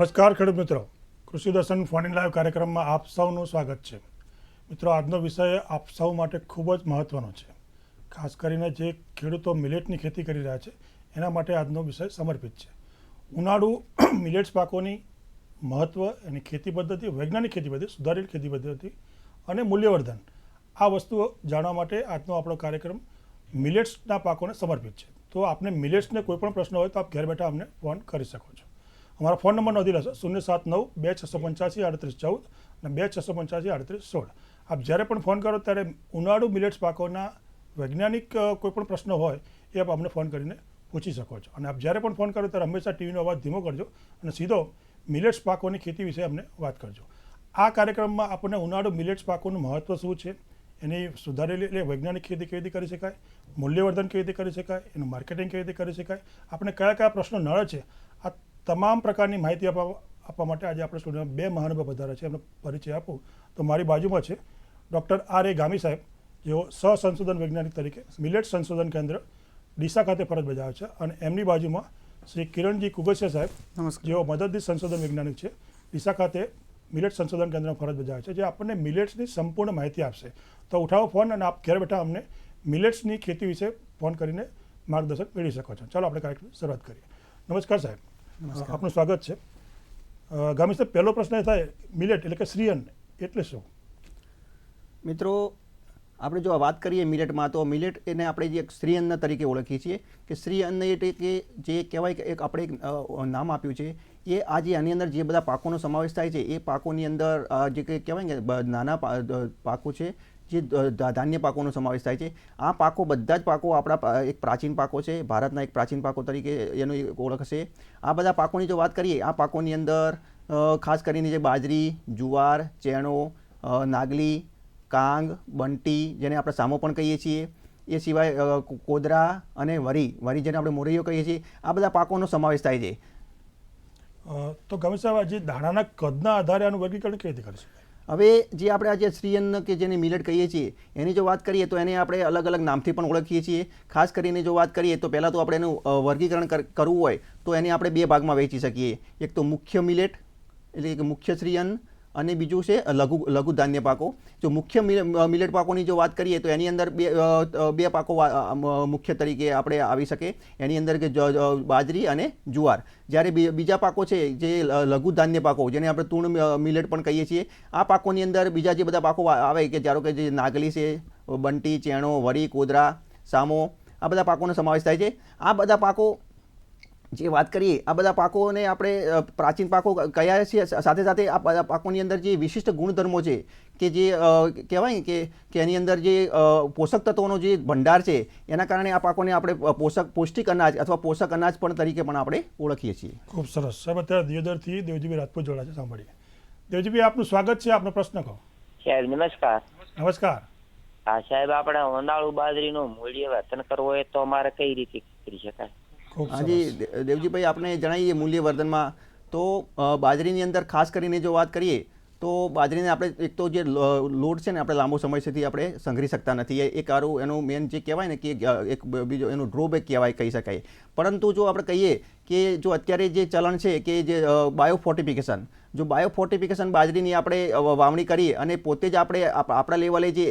નમસ્કાર ખેડૂત મિત્રો, કૃષિ દર્શન ફોન ઇન લાઈવ કાર્યક્રમમાં આપ સૌનું સ્વાગત છે. મિત્રો, આજનો વિષય આપ સૌ માટે ખૂબ જ મહત્ત્વનો છે. ખાસ કરીને જે ખેડૂતો મિલેટની ખેતી કરી રહ્યા છે એના માટે આજનો વિષય સમર્પિત છે. ઉનાળુ મિલેટ્સ પાકોની મહત્ત્વ, એની ખેતી પદ્ધતિ, વૈજ્ઞાનિક ખેતી પદ્ધતિ, સુધારેલી ખેતી પદ્ધતિ અને મૂલ્યવર્ધન, આ વસ્તુઓ જાણવા માટે આજનો આપણો કાર્યક્રમ મિલેટ્સના પાકોને સમર્પિત છે. તો આપને મિલેટ્સને કોઈ પણ પ્રશ્ન હોય તો આપ ઘેર બેઠા અમને ફોન કરી શકો છો. અમારા ફોન નંબર નોંધી લેશો 079-2685-3814 અને 2685-3816. આપ જ્યારે પણ ફોન કરો ત્યારે ઉનાળુ મિલેટ્સ પાકોના વૈજ્ઞાનિક કોઈ પણ પ્રશ્નો હોય એ આપ અમને ફોન કરીને પૂછી શકો છો. અને આપ જ્યારે પણ ફોન કરો ત્યારે હંમેશા ટીવીનો અવાજ ધીમો કરજો અને સીધો મિલેટ્સ પાકોની ખેતી વિશે અમને વાત કરજો. આ કાર્યક્રમમાં આપણને ઉનાળુ મિલેટ્સ પાકોનું મહત્ત્વ શું છે, એની સુધારેલી એટલે વૈજ્ઞાનિક ખેતી કેવી રીતે કરી શકાય, મૂલ્યવર્ધન કેવી રીતે કરી શકાય, એનું માર્કેટિંગ કેવી રીતે કરી શકાય, આપણે કયા કયા પ્રશ્નો નડે છે, આ તમામ પ્રકારની માહિતી આપવા માટે આજે આપણે સ્ટુડિયોમાં બે મહાનુભાવ પધાર્યા છે. એમનો પરિચય આપું તો મારી બાજુમાં છે ડૉક્ટર R.A. ગામી સાહેબ, જેઓ સહસંશોધન વૈજ્ઞાનિક તરીકે મિલેટ સંશોધન કેન્દ્ર ડીસા ખાતે ફરજ બજાવે છે, અને એમની બાજુમાં શ્રી કિરણજી કુગસિયા સાહેબ, જેઓ મદદનીશ સંશોધન વૈજ્ઞાનિક છે, ડીસા ખાતે મિલેટ સંશોધન કેન્દ્રમાં ફરજ બજાવે છે, જે આપણને મિલેટ્સની સંપૂર્ણ માહિતી આપશે. તો ઉઠાવો ફોન અને આપ ઘેર બેઠા અમને મિલેટ્સની ખેતી વિશે ફોન કરીને માર્ગદર્શન મેળવી શકો છો. ચાલો આપણે કાર્યક્રમની શરૂઆત કરીએ. નમસ્કાર સાહેબ, આપનું સ્વાગત છે. ગામી સાહેબ, પહેલો પ્રશ્ન એ થાય, મિલેટ એટલે કે શ્રીઅન્ન એટલે શું? મિત્રો, આપણે જો વાત કરીએ મિલેટમાં, તો મિલેટ એને આપણે જે એક શ્રીઅન્ન તરીકે ઓળખીએ છીએ કે શ્રીઅન્ન એટલે કે જે કહેવાય કે એક આપણે નામ આપ્યું છે એ આજે આની અંદર જે બધા પાકોનો સમાવેશ થાય છે એ પાકોની અંદર જે કહેવાય કે નાના પાકો છે, જે ધાન્ય પાકોનો સમાવેશ થાય છે. આ પાકો બધા જ પાકો આપણા એક પ્રાચીન પાકો છે, ભારતના એક પ્રાચીન પાકો તરીકે એનો ઓળખ છે. આ બધા પાકોની જો વાત કરીએ, આ પાકોની અંદર ખાસ કરીને જે બાજરી, જુવાર, ચેણો, નાગલી, કાંગ, બંટી, જેને આપણે સામો પણ કહીએ છીએ, એ સિવાય કોદરા અને વરી જેને આપણે મોરૈયો કહીએ છીએ, આ બધા પાકોનો સમાવેશ થાય છે. તો ગામી સાહેબ, જે દાણાના કદના આધારે આનું વર્ગીકરણ કેવી રીતે કરી શકાય? હવે જે આપણે આજે શ્રીઅન્ન કે જેને મિલેટ કહીએ છીએ એની જો વાત કરીએ તો એને આપણે અલગ અલગ નામથી પણ ઓળખીએ છીએ. ખાસ કરીને જો વાત કરીએ તો પહેલાં તો આપણે એનું વર્ગીકરણ કરવું હોય તો એને આપણે બે ભાગમાં વહેંચી શકીએ. એક તો મુખ્ય મિલેટ એટલે કે મુખ્ય શ્રીઅન્ન, અને બીજું છે લઘુ ધાન્ય પાકો. જો મુખ્ય મિલેટ પાકોની જો વાત કરીએ તો એની અંદર બે પાકો મુખ્ય તરીકે આપણે આવી શકે. એની અંદર કે બાજરી અને જુવાર. જ્યારે બીજા પાકો છે જે લઘુ ધાન્ય પાકો, જેને આપણે તૃણ મિલેટ પણ કહીએ છીએ, આ પાકોની અંદર બીજા જે બધા પાકો આવે કે ધારો કે જે નાગલી છે, બંટી, ચેણો, વરી, કોદરા, સામો, આ બધા પાકોનો સમાવેશ થાય છે. આ બધા પાકો જે વાત કરીએ, આ બધા પાકોને આપણે પ્રાચીન પાકો કયા છે, સાથે સાથે આ બધા પાકોની અંદર જે વિશિષ્ટ ગુણધર્મો છે કે જે કહેવાય કે એની અંદર જે પોષક તત્વોનો જે ભંડાર છે, એના કારણે આ પાકોને આપણે પૌષ્ટિક અનાજ અથવા પોષક અનાજ પણ તરીકે પણ આપણે ઓળખીએ છીએ. ખૂબ સરસ સાહેબ. અત્યારે દિયોદરથી દેવજીભાઈ રાજપૂત જોડા છે, સાંભળીએ. દેવજીભાઈ, આપનું સ્વાગત છે. આપનો પ્રશ્ન કહો. સાહેબ નમસ્કાર. નમસ્કાર. હા સાહેબ, આપણે ઉનાળુ બાજરીનું મૂલ્યવર્ધન કરવું હોય તો અમારે કઈ રીતે કરી શકાય? હાજી દેવજીભાઈ, આપણે જણાવીએ મૂલ્યવર્ધનમાં તો બાજરીની અંદર ખાસ કરીને જો વાત કરીએ તો બાજરીને આપણે એક તો જે લોટ છે ને, આપણે લાંબો સમય સુધી આપણે સંઘરી શકતા નથી. એક આરું એનું મેન જે કહેવાય ને કે એક બીજો એનું ડ્રોબેક કહેવાય, કહી શકાય. પરંતુ જો આપણે કહીએ કે જો અત્યારે જે ચલણ છે કે જે બાયોફોર્ટિફિકેશન, જો બાયોફોર્ટિફિકેશન બાજરીની આપણે વાવણી કરીએ અને પોતે જ આપણે આપણા લેવલે જે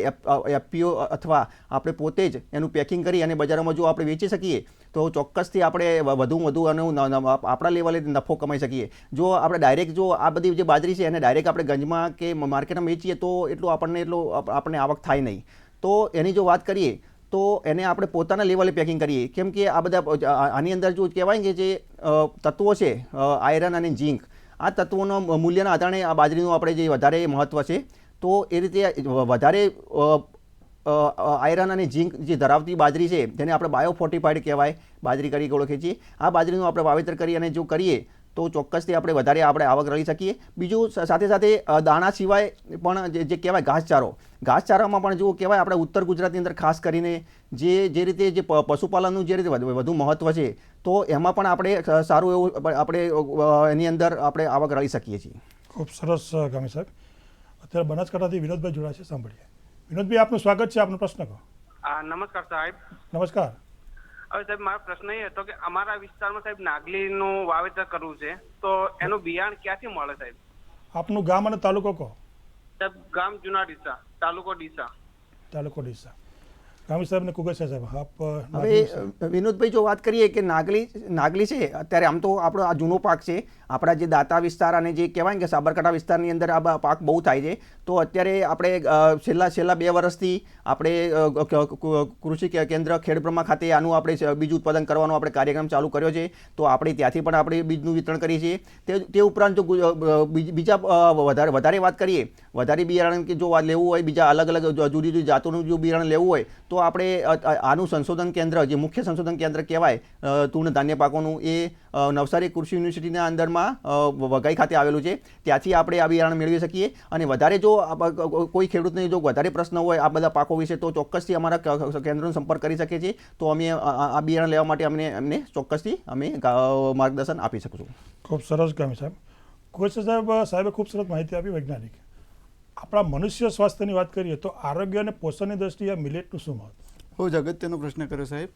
એફપીઓ અથવા આપણે પોતે જ એનું પેકિંગ કરી અને બજારોમાં જો આપણે વેચી શકીએ તો ચોક્કસથી આપણે વધુ આપણા લેવલે નફો કમાઈ શકીએ. જો આપણે ડાયરેક્ટ જો આ બધી જે બાજરી છે એને ડાયરેક્ટ આપણે ગંજમાં કે માર્કેટમાં વેચીએ તો આપણને આવક થાય નહીં. તો એની જો વાત કરીએ તો એને આપણે પોતાના લેવલે પેકિંગ કરીએ, કેમ કે આ બધા આની અંદર જો કહેવાય કે જે તત્વો છે આયરન અને ઝીંક, આ તત્વોનો મૂલ્યના આધારે આ બાજરીનું આપણે જે વધારે મહત્ત્વ છે. તો એ રીતે વધારે આયરન અને ઝીંક જે ધરાવતી બાજરી છે જેને આપણે બાયોફોર્ટિફાઈડ કહેવાય બાજરી તરીકે ઓળખીએ છીએ, આ બાજરીનું આપણે વાવેતર કરી અને જો કરીએ તો ચોક્કસથી આપણે વધારે આપણે આવક રળી શકીએ. બીજું સાથે સાથે દાણા સિવાય પણ જે કહેવાય ઘાસચારામાં પણ જો કહેવાય આપણે ઉત્તર ગુજરાતની અંદર ખાસ કરીને જે રીતે જે પશુપાલનનું જે રીતે વધુ મહત્ત્વ છે, તો એમાં પણ આપણે સારું એવું આપણે એની અંદર આપણે આવક રળી શકીએ છીએ. ખૂબ સરસ ગામી સાહેબ. અત્યારે બનાસકાંઠાથી વિનોદભાઈ જોડા છે, સાંભળીએ. વિનોદભાઈ, આપનું સ્વાગત છે. આપનો પ્રશ્ન કહો. નમસ્કાર સાહેબ. નમસ્કાર. હવે સાહેબ મારો પ્રશ્ન એ હતો કે અમારા વિસ્તારમાં સાહેબ નાગલીનું વાવેતર કરવું છે, તો એનું બિયારણ ક્યાંથી મળે સાહેબ? આપનું ગામ અને તાલુકો કહો. સાહેબ ગામ જૂના ડીસા, તાલુકો ડીસા. તાલુકો ડીસા. ગામી સાહેબને કુગસિયા સાહેબ આપ હવે વિનોદભાઈ જો વાત કરીએ કે નાગલી છે અત્યારે આમ તો આપણો આ જૂનો પાક છે, આપણા જે દાંતા વિસ્તાર અને જે કહેવાય ને કે સાબરકાંઠા વિસ્તારની અંદર આ પાક બહુ થાય છે. તો અત્યારે આપણે છેલ્લા 2 વર્ષથી આપણે કૃષિ કેન્દ્ર ખેડબ્રહ્મા ખાતે આનું આપણે બીજ ઉત્પાદન કરવાનો આપણે કાર્યક્રમ ચાલુ કર્યો છે. તો આપણે ત્યાંથી પણ આપણે બીજનું વિતરણ કરીએ છીએ. તે ઉપરાંત જો બીજા વધારે વાત કરીએ, વધારે બિયારણ કે જો લેવું હોય, બીજા અલગ અલગ જુદી જુદી જાતોનું જો બિયારણ લેવું હોય તો આપણે આનું સંશોધન કેન્દ્ર, જે મુખ્ય સંશોધન કેન્દ્ર કહેવાય તૃણ ધાન્ય પાકોનું, એ નવસારી કૃષિ યુનિવર્સિટીના અંદરમાં વઘઈ ખાતે આવેલું છે. ત્યાંથી આપણે આ બિયારણ મેળવી શકીએ. અને વધારે જો કોઈ ખેડૂતને જો વધારે પ્રશ્ન હોય આ બધા પાકો વિશે તો ચોક્કસથી અમારા કેન્દ્રનો સંપર્ક કરી શકીએ છીએ. તો અમે આ બિયારણ લેવા માટે એમને ચોક્કસથી અમે માર્ગદર્શન આપી શકીશું. ખૂબ સરસ ગામી સાહેબ. કુગસિયા સાહેબે ખૂબ સરસ માહિતી આપી વૈજ્ઞાનિક. આપણા મનુષ્ય સ્વાસ્થ્યની વાત કરીએ તો આરોગ્ય અને પોષણની દ્રષ્ટિએ મિલેટનું શું મહત્વ? બહુ જ અગત્યનો પ્રશ્ન કર્યો સાહેબ.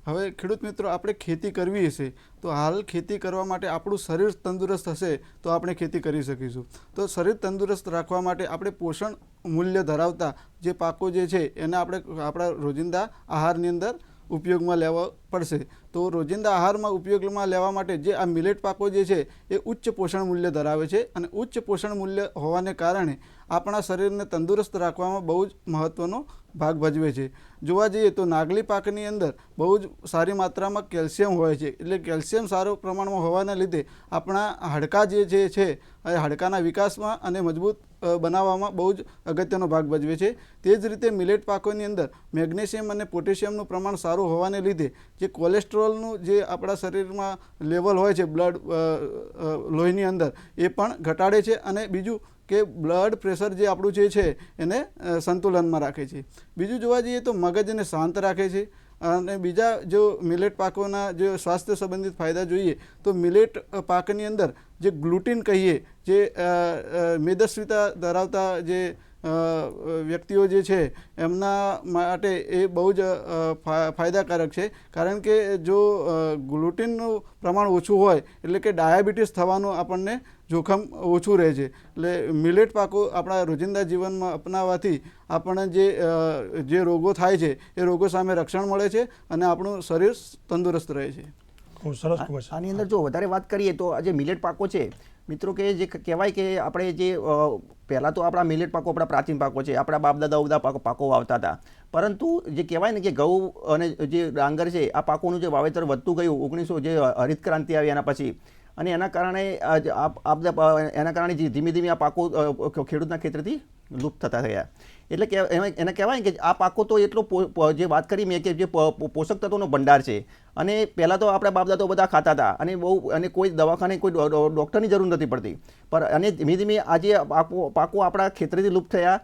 હવે ખેડૂત મિત્રો, આપણે ખેતી કરવી હશે તો હાલ ખેતી કરવા માટે આપણું શરીર તંદુરસ્ત હશે તો આપણે ખેતી કરી શકીશું. તો શરીર તંદુરસ્ત રાખવા માટે આપણે પોષણ મૂલ્ય ધરાવતા જે પાકો જે છે એને આપણે આપણા રોજિંદા આહારની અંદર ઉપયોગમાં લેવા પડશે. તો રોજિંદા આહારમાં ઉપયોગમાં લેવા માટે જે આ મિલેટ પાકો જે છે એ ઉચ્ચ પોષણ મૂલ્ય ધરાવે છે. અને ઉચ્ચ પોષણ મૂલ્ય હોવાને કારણે આપણા શરીરને તંદુરસ્ત રાખવામાં બહુ જ મહત્ત્વનો ભાગ ભજવે છે. જોવા જઈએ તો નાગલી પાકની અંદર બહુ જ સારી માત્રામાં કેલ્શિયમ હોય છે. એટલે કેલ્શિયમ સારું પ્રમાણમાં હોવાના લીધે આપણા હાડકાં જે છે એ હાડકાના વિકાસમાં અને મજબૂત બનાવવામાં બહુ જ અગત્યનો ભાગ ભજવે છે. તે જ રીતે મિલેટ પાકોની અંદર મેગ્નેશિયમ અને પોટેશિયમનું પ્રમાણ સારું હોવાને લીધે જે કોલેસ્ટ્રોલનું જે આપણા શરીરમાં લેવલ હોય છે લોહીની અંદર એ પણ ઘટાડે છે. અને બીજું કે બ્લડ પ્રેશર જે આપણું જે છે એને સંતુલનમાં રાખે છે. બીજું જોવા જઈએ તો મગજને શાંત રાખે છે. અને બીજા જો મિલેટ પાકોના જે સ્વાસ્થ્ય સંબંધિત ફાયદા જોઈએ તો મિલેટ પાકની અંદર જે ગ્લુટીન કહીએ, જે મેદસ્વીતા ધરાવતા જે વ્યક્તિઓ જે છે એમના માટે એ બહુ જ ફાયદાકારક છે. કારણ કે જો ગ્લુટીનનું પ્રમાણ ઓછું હોય એટલે કે ડાયાબિટીસ થવાનું આપણને જોખમ ઓછું રહે છે. એટલે મિલેટ પાકો આપણા રોજિંદા જીવનમાં અપનાવવાથી આપણને જે રોગો થાય છે એ રોગો સામે રક્ષણ મળે છે અને આપણું શરીર તંદુરસ્ત રહે છે. ખૂબ સરસ. આની અંદર જો વધારે વાત કરીએ તો આ જે મિલેટ પાકો છે મિત્રો, કે જે કહેવાય કે આપણે જે પહેલાં તો આપણા મિલેટ પાકો આપણા પ્રાચીન પાકો છે, આપણા બાપ દાદા બધા પાકો વાવતા હતા. પરંતુ જે કહેવાય ને કે ઘઉં અને જે ડાંગર છે આ પાકોનું જે વાવેતર વધતું ગયું 1900 જે હરિત ક્રાંતિ આવી એના પછી, અને એના કારણે ધીમે ધીમે આ પાકો ખેડૂતના ખેતરથી લુપ્ત થતા થયા. એટલે કે એને કહેવાય કે આ પાકો તો એટલો જે વાત કરી મેં કે જે પોષક તત્વોનો ભંડાર છે. અને પહેલાં તો આપણા બાપ દાદા બધા ખાતા હતા અને કોઈ દવાખાને કોઈ ડૉક્ટરની જરૂર નથી પડતી. અને ધીમે ધીમે આજે પાકો આપણા ખેતરથી લુપ્ત થયા,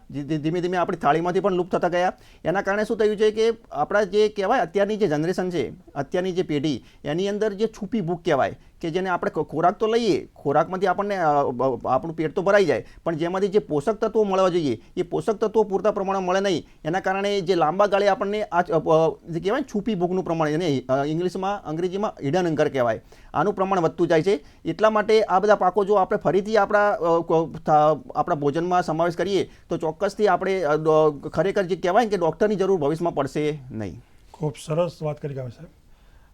ધીમે ધીમે આપણી થાળીમાંથી પણ લુપ્ત થતા ગયા. એના કારણે શું થયું છે કે આપણા જે કહેવાય અત્યારની જે જનરેશન છે, અત્યારની જે પેઢી, એની અંદર જે છુપી ભૂખ કહેવાય કે જેને આપણે ખોરાક તો લઈએ, ખોરાકમાંથી આપણને આપણું પેટ તો ભરાઈ જાય, પણ જેમાંથી જે પોષક તત્વો મળવા જોઈએ એ પોષક તત્વો પૂરતા પ્રમાણમાં મળે નહીં. એના કારણે જે લાંબા ગાળે આપણને આ જે કહેવાય છુપી ભૂખનું પ્રમાણ, એને ઇંગ્લિશમાં અંગ્રેજીમાં હિડન હંગર કહેવાય, આનું પ્રમાણ વધતું જાય છે. એટલા માટે આ બધા પાકો જો આપણે ફરીથી આપણા ભોજનમાં સમાવેશ કરીએ તો ચોક્કસથી આપણે ખરેખર જે કહેવાય કે ડૉક્ટરની જરૂર ભવિષ્યમાં પડશે નહીં. ખૂબ સરસ વાત કરી ગામી સાહેબ.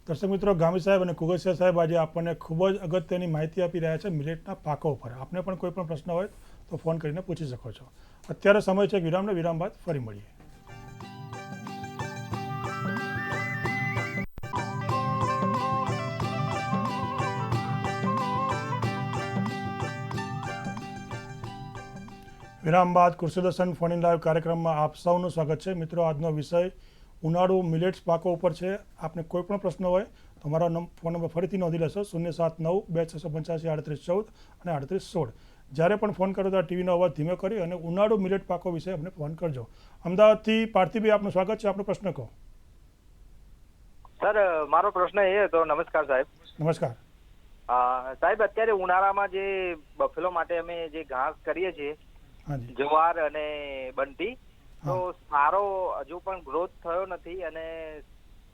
દર્શક મિત્રો, ગામી સાહેબ અને કુગસિયા સાહેબ આજે આપણને ખૂબ જ અગત્યની માહિતી આપી રહ્યા છે મિલેટના પાકો ઉપર. આપને પણ કોઈ પણ પ્રશ્ન હોય તો ફોન કરીને પૂછી શકો છો. અત્યારે સમય છે વિરામનો. વિરામ બાદ ફરી મળીએ. વિરામ બાદ કૃષિ દર્શન ફોન ઇન લાઈવ કાર્યક્રમમાં આપ સૌનું સ્વાગત છે. મિત્રો, આજનો વિષય ઉનાળુ મિલેટ્સ પાકો ઉપર છે. આપને કોઈ પણ પ્રશ્ન હોય તો મારો ફોન નંબર ફરીથી નોંધી લેશો 079-2685-3814 અને 3816. જ્યારે પણ ફોન કરો ત્યારે ટીવીનો અવાજ ધીમે કરી અને ઉનાળુ મિલેટ પાકો વિશે અમને ફોન કરજો. અમદાવાદથી પાર્થિવભાઈ આપનું સ્વાગત છે. આપનો પ્રશ્ન કહો. સર, મારો પ્રશ્ન એ હતો. નમસ્કાર સાહેબ. નમસ્કાર સાહેબ, અત્યારે ઉનાળામાં જે બફેલો માટે અમે જે ઘાસ કરીએ છીએ, જવાર અને બંટી, તો સારો હજુ પણ ગ્રોથ થયો નથી અને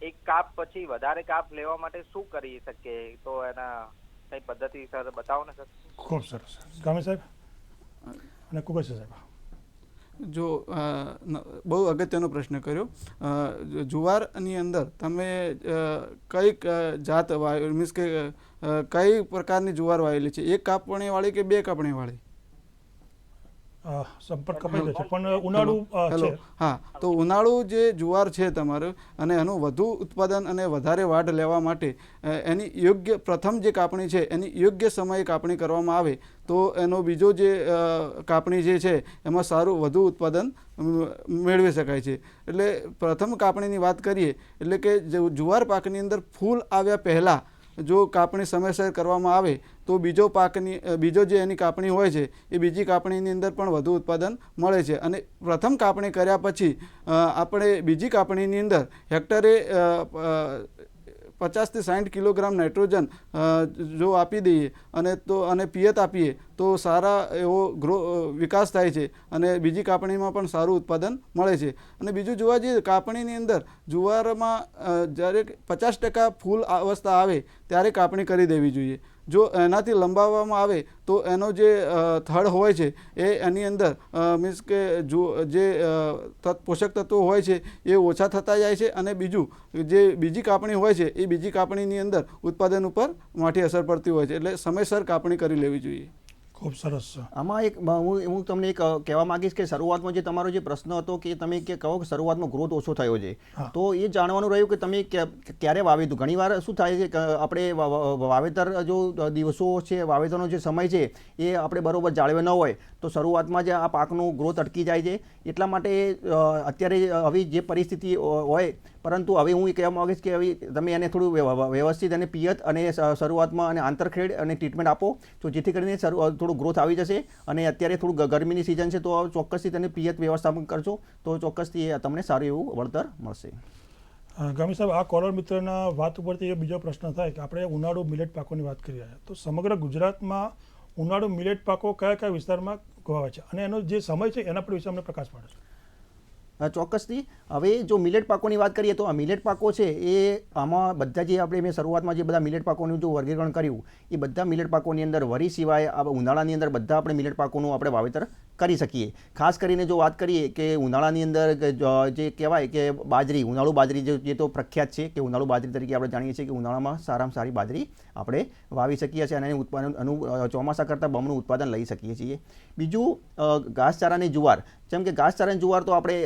એક કાપ પછી વધારે કાપ લેવા માટે શું કરી શકીએ? તો એના કઈ પદ્ધતિ સર બતાવો ને સર. ખૂબ સરસ. ગામી સાહેબ અને કુકર સાહેબ. જો બહુ અગત્યનો પ્રશ્ન કર્યો. જુવારની અંદર તમે કઈ જાત મીન્સ કે કઈ પ્રકારની જુવાર વાવેલી છે? એક કાપણી વાળી કે બે કાપણી વાળી? સંપર્ક કપાઈ ગયો છે પણ ઉનાળુ હેલો, છે. હા, તો ઉનાળુ જે જુવાર છે તમારું અને એનું વધુ ઉત્પાદન અને વધારે વાઢ લેવા માટે એની યોગ્ય પ્રથમ જે કાપણી છે એની યોગ્ય સમયે કાપણી કરવામાં આવે તો એનો બીજો જે કાપણી જે છે એમાં સારું વધુ ઉત્પાદન મેળવી શકાય છે. એટલે પ્રથમ કાપણીની વાત કરીએ એટલે કે જુવાર પાકની અંદર ફૂલ આવ્યા પહેલાં જો કાપણી સમયસર કરવામાં આવે તો બીજો જે એની કાપણી હોય છે એ બીજી કાપણીની અંદર પણ વધુ ઉત્પાદન મળે છે. અને પ્રથમ કાપણી કર્યા પછી આપણે બીજી કાપણીની અંદર હેક્ટરે 50 થી 60 કિલોગ્રામ નાઇટ્રોજન જો આપી દઈએ અને પિયત આપીએ તો સારા એવો વિકાસ થાય છે અને બીજી કાપણીમાં પણ સારું ઉત્પાદન મળે છે. અને બીજું જોવા જઈએ કાપણીની અંદર જુવારમાં જ્યારે 50% ફૂલ અવસ્થા આવે ત્યારે કાપણી કરી દેવી જોઈએ. જો એનાથી લંબાવવામાં આવે તો એનો જે થડ હોય છે એની અંદર મીન્સ કે જે પોષક તત્વો હોય છે એ ઓછા થતા જાય છે અને બીજું જે બીજી કાપણી હોય છે એ બીજી કાપણીની અંદર ઉત્પાદન ઉપર માઠી અસર પડતી હોય છે. એટલે સમયસર કાપણી કરી લેવી જોઈએ. ખૂબ સરસ. આમાં એક હું તમને એક કહેવા માંગીશ કે શરૂઆતમાં જે તમારો જે પ્રશ્ન હતો કે તમે કે કહો કે શરૂઆતમાં ગ્રોથ ઓછો થયો છે, તો એ જાણવાનું રહ્યું કે તમે ક્યારે વાવ્યું હતું. ઘણીવાર શું થાય છે કે આપણે વાવેતર જો દિવસો છે, વાવેતરનો જે સમય છે એ આપણે બરોબર જાળવ્યો ન હોય તો શરૂઆતમાં જ આ પાકનું ગ્રોથ અટકી જાય છે. એટલા માટે અત્યારે હવે જે પરિસ્થિતિ હોય, પરંતુ હવે હું એ કહેવા માંગીશ કે હવે તમે એને થોડું વ્યવસ્થિત અને પિયત અને શરૂઆતમાં અને આંતરખેડ અને ટ્રીટમેન્ટ આપો તો જેથી કરીને થોડું ગ્રોથ આવી જશે. અને અત્યારે થોડું ગરમીની સિઝન છે તો ચોક્કસથી તેને પિયત વ્યવસ્થાપન કરશો તો ચોક્કસથી તમને સારું એવું વળતર મળશે. ગામી સાહેબ, આ કોલર મિત્રના વાત ઉપરથી એ બીજો પ્રશ્ન થાય કે આપણે ઉનાળુ મિલેટ પાકોની વાત કરી રહ્યા તો સમગ્ર ગુજરાતમાં ઉનાળુ મિલેટ પાકો કયા કયા વિસ્તારમાં ગવાય છે અને એનો જે સમય છે એના પર વિશે અમને પ્રકાશ પાડે છે. ચોક્કસથી. હવે જો મિલેટ પાકોની વાત કરીએ તો આ મિલેટ પાકો છે એ આમાં બધા જે આપણે મેં શરૂઆતમાં જે બધા મિલેટ પાકોનું જો વર્ગીકરણ કર્યું એ બધા મિલેટ પાકોની અંદર વરી સિવાય આ ઉનાળાની અંદર બધા આપણે મિલેટ પાકોનું આપણે વાવેતર કરી શકીએ. ખાસ કરીને જો વાત કરીએ કે ઉનાળાની અંદર જે કહેવાય કે બાજરી, ઉનાળુ બાજરી જે તો પ્રખ્યાત છે કે ઉનાળુ બાજરી તરીકે આપણે જાણીએ છીએ કે ઉનાળામાં સારામાં સારી બાજરી આપણે વાવી શકીએ છીએ અને એનું ઉત્પાદન ચોમાસા કરતાં બમણું ઉત્પાદન લઈ શકીએ છીએ. બીજું ઘાસચારાની જુવાર, જેમ કે ઘાસચારાની જુવાર તો આપણે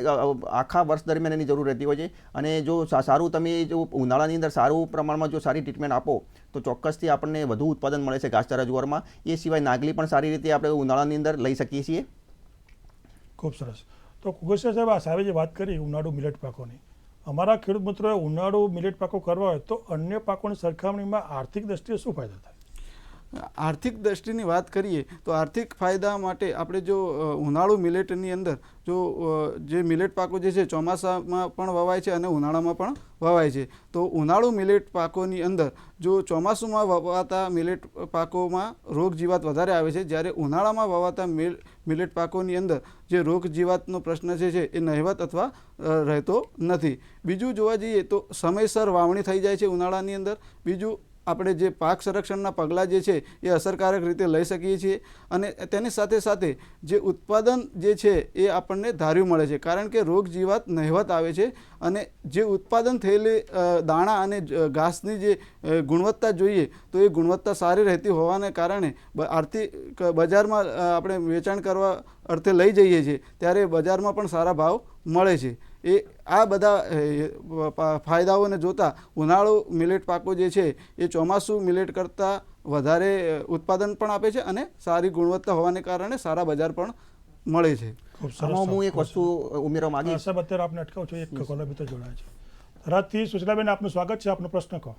આખા વર્ષ દરમિયાન એની જરૂર રહેતી હોય છે અને જો સારું તમે જો ઉનાળાની અંદર સારું પ્રમાણમાં જો સારી ટ્રીટમેન્ટ આપો તો ચોક્કસથી આપણને વધુ ઉત્પાદન મળે છે ઘાસચારા જુવારમાં. એ સિવાય નાગલી પણ સારી રીતે આપણે ઉનાળાની અંદર લઈ શકીએ છીએ. ખૂબ સરસ. તો કુગેશ્વર સાહેબ, આ સાહેબે જે વાત કરી ઉનાળુ મિલેટ પાકોની, અમારા ખેડૂત મિત્રોએ ઉનાળુ મિલેટ પાકો કરવા હોય તો અન્ય પાકોની સરખામણીમાં આર્થિક દ્રષ્ટિએ શું ફાયદા થાય? આર્થિક દ્રષ્ટિની વાત કરીએ તો આર્થિક ફાયદા માટે આપણે જો ઉનાળુ મિલેટની અંદર જો જે મિલેટ પાકો જે છે ચોમાસામાં પણ વવાય છે અને ઉનાળામાં પણ વવાય છે. તો ઉનાળુ મિલેટ પાકોની અંદર જો ચોમાસુમાં વવાતા મિલેટ પાકોમાં રોગ જીવાત વધારે આવે છે, જ્યારે ઉનાળામાં વવાતા મિલેટ પાકોની અંદર જે રોગ જીવાતનો પ્રશ્ન છે એ નહિવત અથવા રહેતો નથી. બીજું જોવા જઈએ તો સમયસર વાવણી થઈ જાય છે ઉનાળાની અંદર. બીજું આપણે જે પાક સંરક્ષણના પગલાં જે છે એ અસરકારક રીતે લઈ શકીએ છીએ અને તેની સાથે સાથે જે ઉત્પાદન જે છે એ આપણને ધાર્યું મળે છે, કારણ કે રોગ જીવાત નહિવત આવે છે અને જે ઉત્પાદન થયેલી દાણા અને ઘાસની જે ગુણવત્તા જોઈએ તો એ ગુણવત્તા સારી રહેતી હોવાને કારણે આર્થિક બજારમાં આપણે વેચાણ કરવા અર્થે લઈ જઈએ છીએ ત્યારે બજારમાં પણ સારા ભાવ મળે છે. આ બધા ફાયદાઓને જોતા ઉનાળુ મિલેટ પાકો જે છે એ ચોમાસું મિલેટ કરતાં વધારે ઉત્પાદન પણ આપે છે અને સારી ગુણવત્તા હોવાને કારણે સારા બજાર પણ મળે છે. હું એક વસ્તુ ઉમેરવા માંગીશ. સાહેબ, અત્યારે આપને અટકાવું છું, એક કોલર મિત્ર જોડાય છે. થરાદથી સુશીલાબેન, આપનું સ્વાગત છે. આપનો પ્રશ્ન કહો.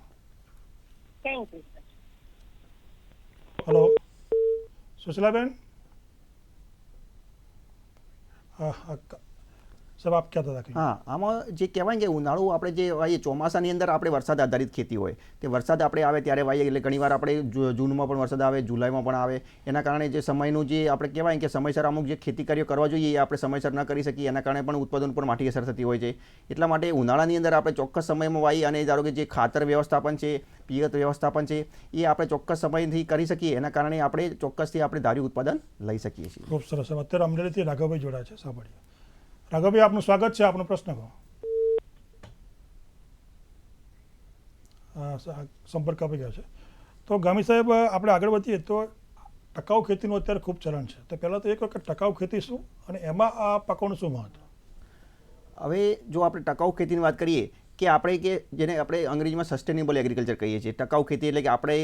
હલો સુશીલાબેન. સાહેબ આપ કહેતા હતા કંઈ? હા, આમાં જે કહેવાય કે ઉનાળુ આપણે જે વાઈએ ચોમાસાની અંદર આપણે વરસાદ આધારિત ખેતી હોય તે વરસાદ આપણે આવે ત્યારે વાઈએ એટલે ઘણીવાર આપણે જૂનમાં પણ વરસાદ આવે, જુલાઈમાં પણ આવે. એના કારણે જે સમયનું જે આપણે કહેવાય કે સમયસર અમુક જે ખેતી કાર્યો કરવા જોઈએ એ આપણે સમયસર ન કરી શકીએ, એના કારણે પણ ઉત્પાદન પર માઠી અસર થતી હોય છે. એટલા માટે ઉનાળાની અંદર આપણે ચોક્કસ સમયમાં વાઈએ અને ધારો કે જે ખાતર વ્યવસ્થાપન છે, પિયત વ્યવસ્થાપન છે એ આપણે ચોક્કસ સમયથી કરી શકીએ. એના કારણે આપણે ચોક્કસથી આપણે ધાર્યું ઉત્પાદન લઈ શકીએ છીએ. ખૂબ સરસ. અત્યારે અમરેલીથી રાઘવભાઈ જોડાયા છે, સાંભળીએ. રાઘવભાઈ, આપનું સ્વાગત છે. આપનો પ્રશ્ન કહો. સંપર્ક આપી ગયા છે. તો ગામી સાહેબ, આપણે આગળ વધીએ તો ટકાઉ ખેતીનું અત્યારે ખૂબ ચલણ છે. તો પહેલાં તો એક વખત ટકાઉ ખેતી શું અને એમાં આ પાકોનું શું મહત્વ? હવે જો આપણે ટકાઉ ખેતીની વાત કરીએ કે આપણે કે જેને આપણે અંગ્રેજીમાં સસ્ટેનેબલ એગ્રીકલ્ચર કહીએ છીએ. ટકાઉ ખેતી એટલે કે આપણે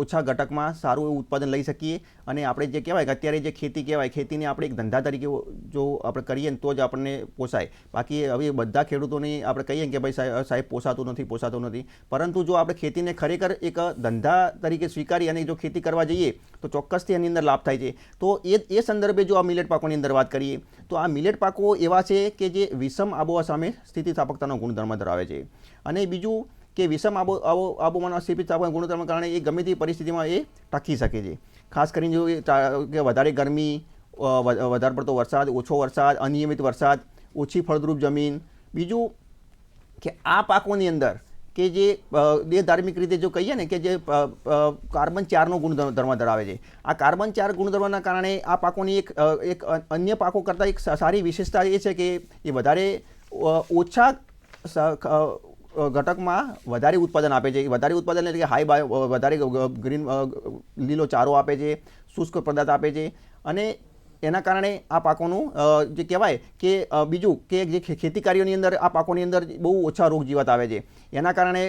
ઓછા ઘટકમાં સારું એવું ઉત્પાદન લઈ શકીએ અને આપણે જે કહેવાય કે અત્યારે જે ખેતી કહેવાય, ખેતીને આપણે એક ધંધા તરીકે જો આપણે કરીએ ને તો જ આપણને પોસાય. બાકી હવે બધા ખેડૂતોને આપણે કહીએ કે ભાઈ સાહેબ પોસાતું નથી, પરંતુ જો આપણે ખેતીને ખરેખર એક ધંધા તરીકે સ્વીકારી અને જો ખેતી કરવા જઈએ તો ચોક્કસથી એની અંદર લાભ થાય છે. તો એ સંદર્ભે જો આ મિલેટ પાકોની અંદર વાત કરીએ તો આ મિલેટ પાકો એવા છે કે જે વિષમ આબોહવા સામે સ્થિતિસ્થાપકતાનો ગુણધર્મ ધરાવે છે. અને બીજું કે વિષમ આબોહવાના સ્થિતિસ્થાપક ગુણધર્મના કારણે એ ગમે તે પરિસ્થિતિમાં એ ટકી શકે છે. ખાસ કરીને જો કે વધારે ગરમી, વધારે પડતો વરસાદ, ઓછો વરસાદ, અનિયમિત વરસાદ, ઓછી ફળદ્રુપ જમીન. બીજું કે આ પાકોની અંદર કે જે ધાર્મિક રીતે જો કહીએ ને કે જે કાર્બન 4નો ગુણધર્મ ધરાવે છે. આ કાર્બન 4 ગુણધર્મના કારણે આ પાકોની એક અન્ય પાકો કરતાં એક સારી વિશેષતા એ છે કે એ વધારે ઓછા ઘટકમાં વધારે ઉત્પાદન આપે છે. વધારે ઉત્પાદન એટલે કે વધારે ગ્રીન લીલો ચારો આપે છે, શુષ્ક પદાર્થ આપે છે. અને એના કારણે આ પાકોનું જે કહેવાય કે બીજું કે જે ખેતી કાર્યોની અંદર આ પાકોની અંદર બહુ ઓછા રોગ જીવાત આવે છે. એના કારણે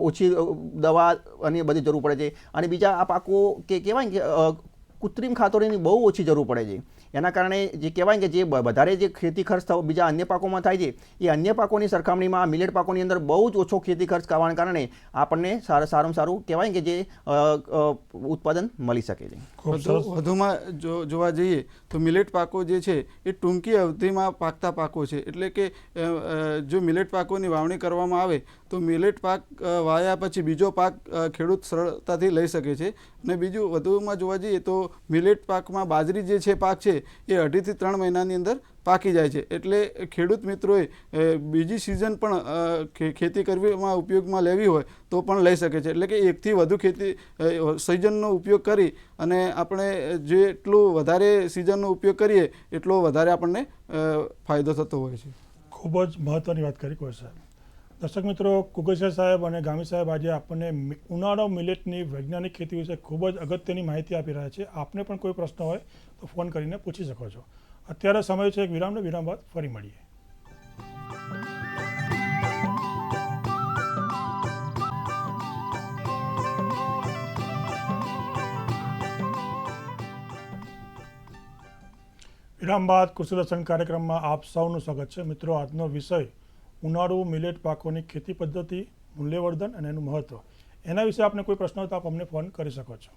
ઓછી દવા અને બધી જરૂર પડે છે. અને બીજા આ પાકો કે કહેવાય કે કૃત્રિમ ખાતરોની બહુ ઓછી જરૂર પડે છે. એના કારણે જે કહેવાય કે જે વધારે જે ખેતી ખર્ચ બીજા અન્ય પાકોમાં થાય છે એ અન્ય પાકોની સરખામણીમાં આ મિલેટ પાકોની અંદર બહુ જ ઓછો ખેતી ખર્ચ કરવાના કારણે આપણને સારામાં સારું કહેવાય કે જે ઉત્પાદન મળી શકે છે. વધુમાં જોવા જઈએ તો મિલેટ પાકો જે છે એ ટૂંકી અવધિમાં પાકતા પાકો છે. એટલે કે જો મિલેટ પાકોની વાવણી કરવામાં આવે તો મિલેટ પાક વાયા પછી બીજો પાક ખેડૂત સરળતાથી લઈ શકે છે. અને બીજું વધુમાં જોવા જઈએ તો મિલેટ પાકમાં બાજરી જે છે પાક છે એ 2.5 થી 3 મહિનાની અંદર પાકી જાય છે. એટલે ખેડૂત મિત્રોએ બીજી સિઝન પણ ખેતી કરવામાં ઉપયોગમાં લેવી હોય તો પણ લઈ શકે છે. એટલે કે એકથી વધુ ખેતી સિઝનનો ઉપયોગ કરી અને આપણે જેટલું વધારે સિઝનનો ઉપયોગ કરીએ એટલો વધારે આપણને ફાયદો થતો હોય છે. ખૂબ જ મહત્ત્વની વાત કરી કોઈ સાહેબ. દર્શક મિત્રો, કુગેશ્વર સાહેબ અને ગામી સાહેબ આજે આપણને ઉનાળો મિલેટની વૈજ્ઞાનિક ખેતી વિશે ખૂબ જ અગત્યની માહિતી આપી રહ્યા છે. આપને પણ કોઈ પ્રશ્ન હોય તો ફોન કરીને પૂછી શકો છો. અત્યારે સમય છે એક વિરામનો. વિરામ બાદ ફરી મળીએ. વિરામ બાદ કૃષિ દર્શન કાર્યક્રમમાં આપ સૌનું સ્વાગત છે. મિત્રો, આજનો વિષય ઉનાળુ મિલેટ પાકોની ખેતી પદ્ધતિ, મૂલ્યવર્ધન અને એનું મહત્ત્વ. એના વિશે આપને કોઈ પ્રશ્ન હોય તો આપ અમને ફોન કરી શકો છો.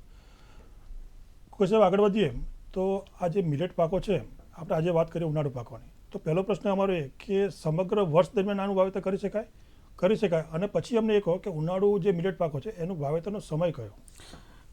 કોઈ સાહેબ આગળ વધીએ તો આ જે મિલેટ પાકો છે, આપણે આજે વાત કરીએ ઉનાળુ પાકોની, તો પહેલો પ્રશ્ન અમારો એ કે સમગ્ર વર્ષ દરમિયાન આનું વાવેતર કરી શકાય અને પછી અમને એ કહો કે ઉનાળુ જે મિલેટ પાકો છે એનું વાવેતરનો સમય કયો?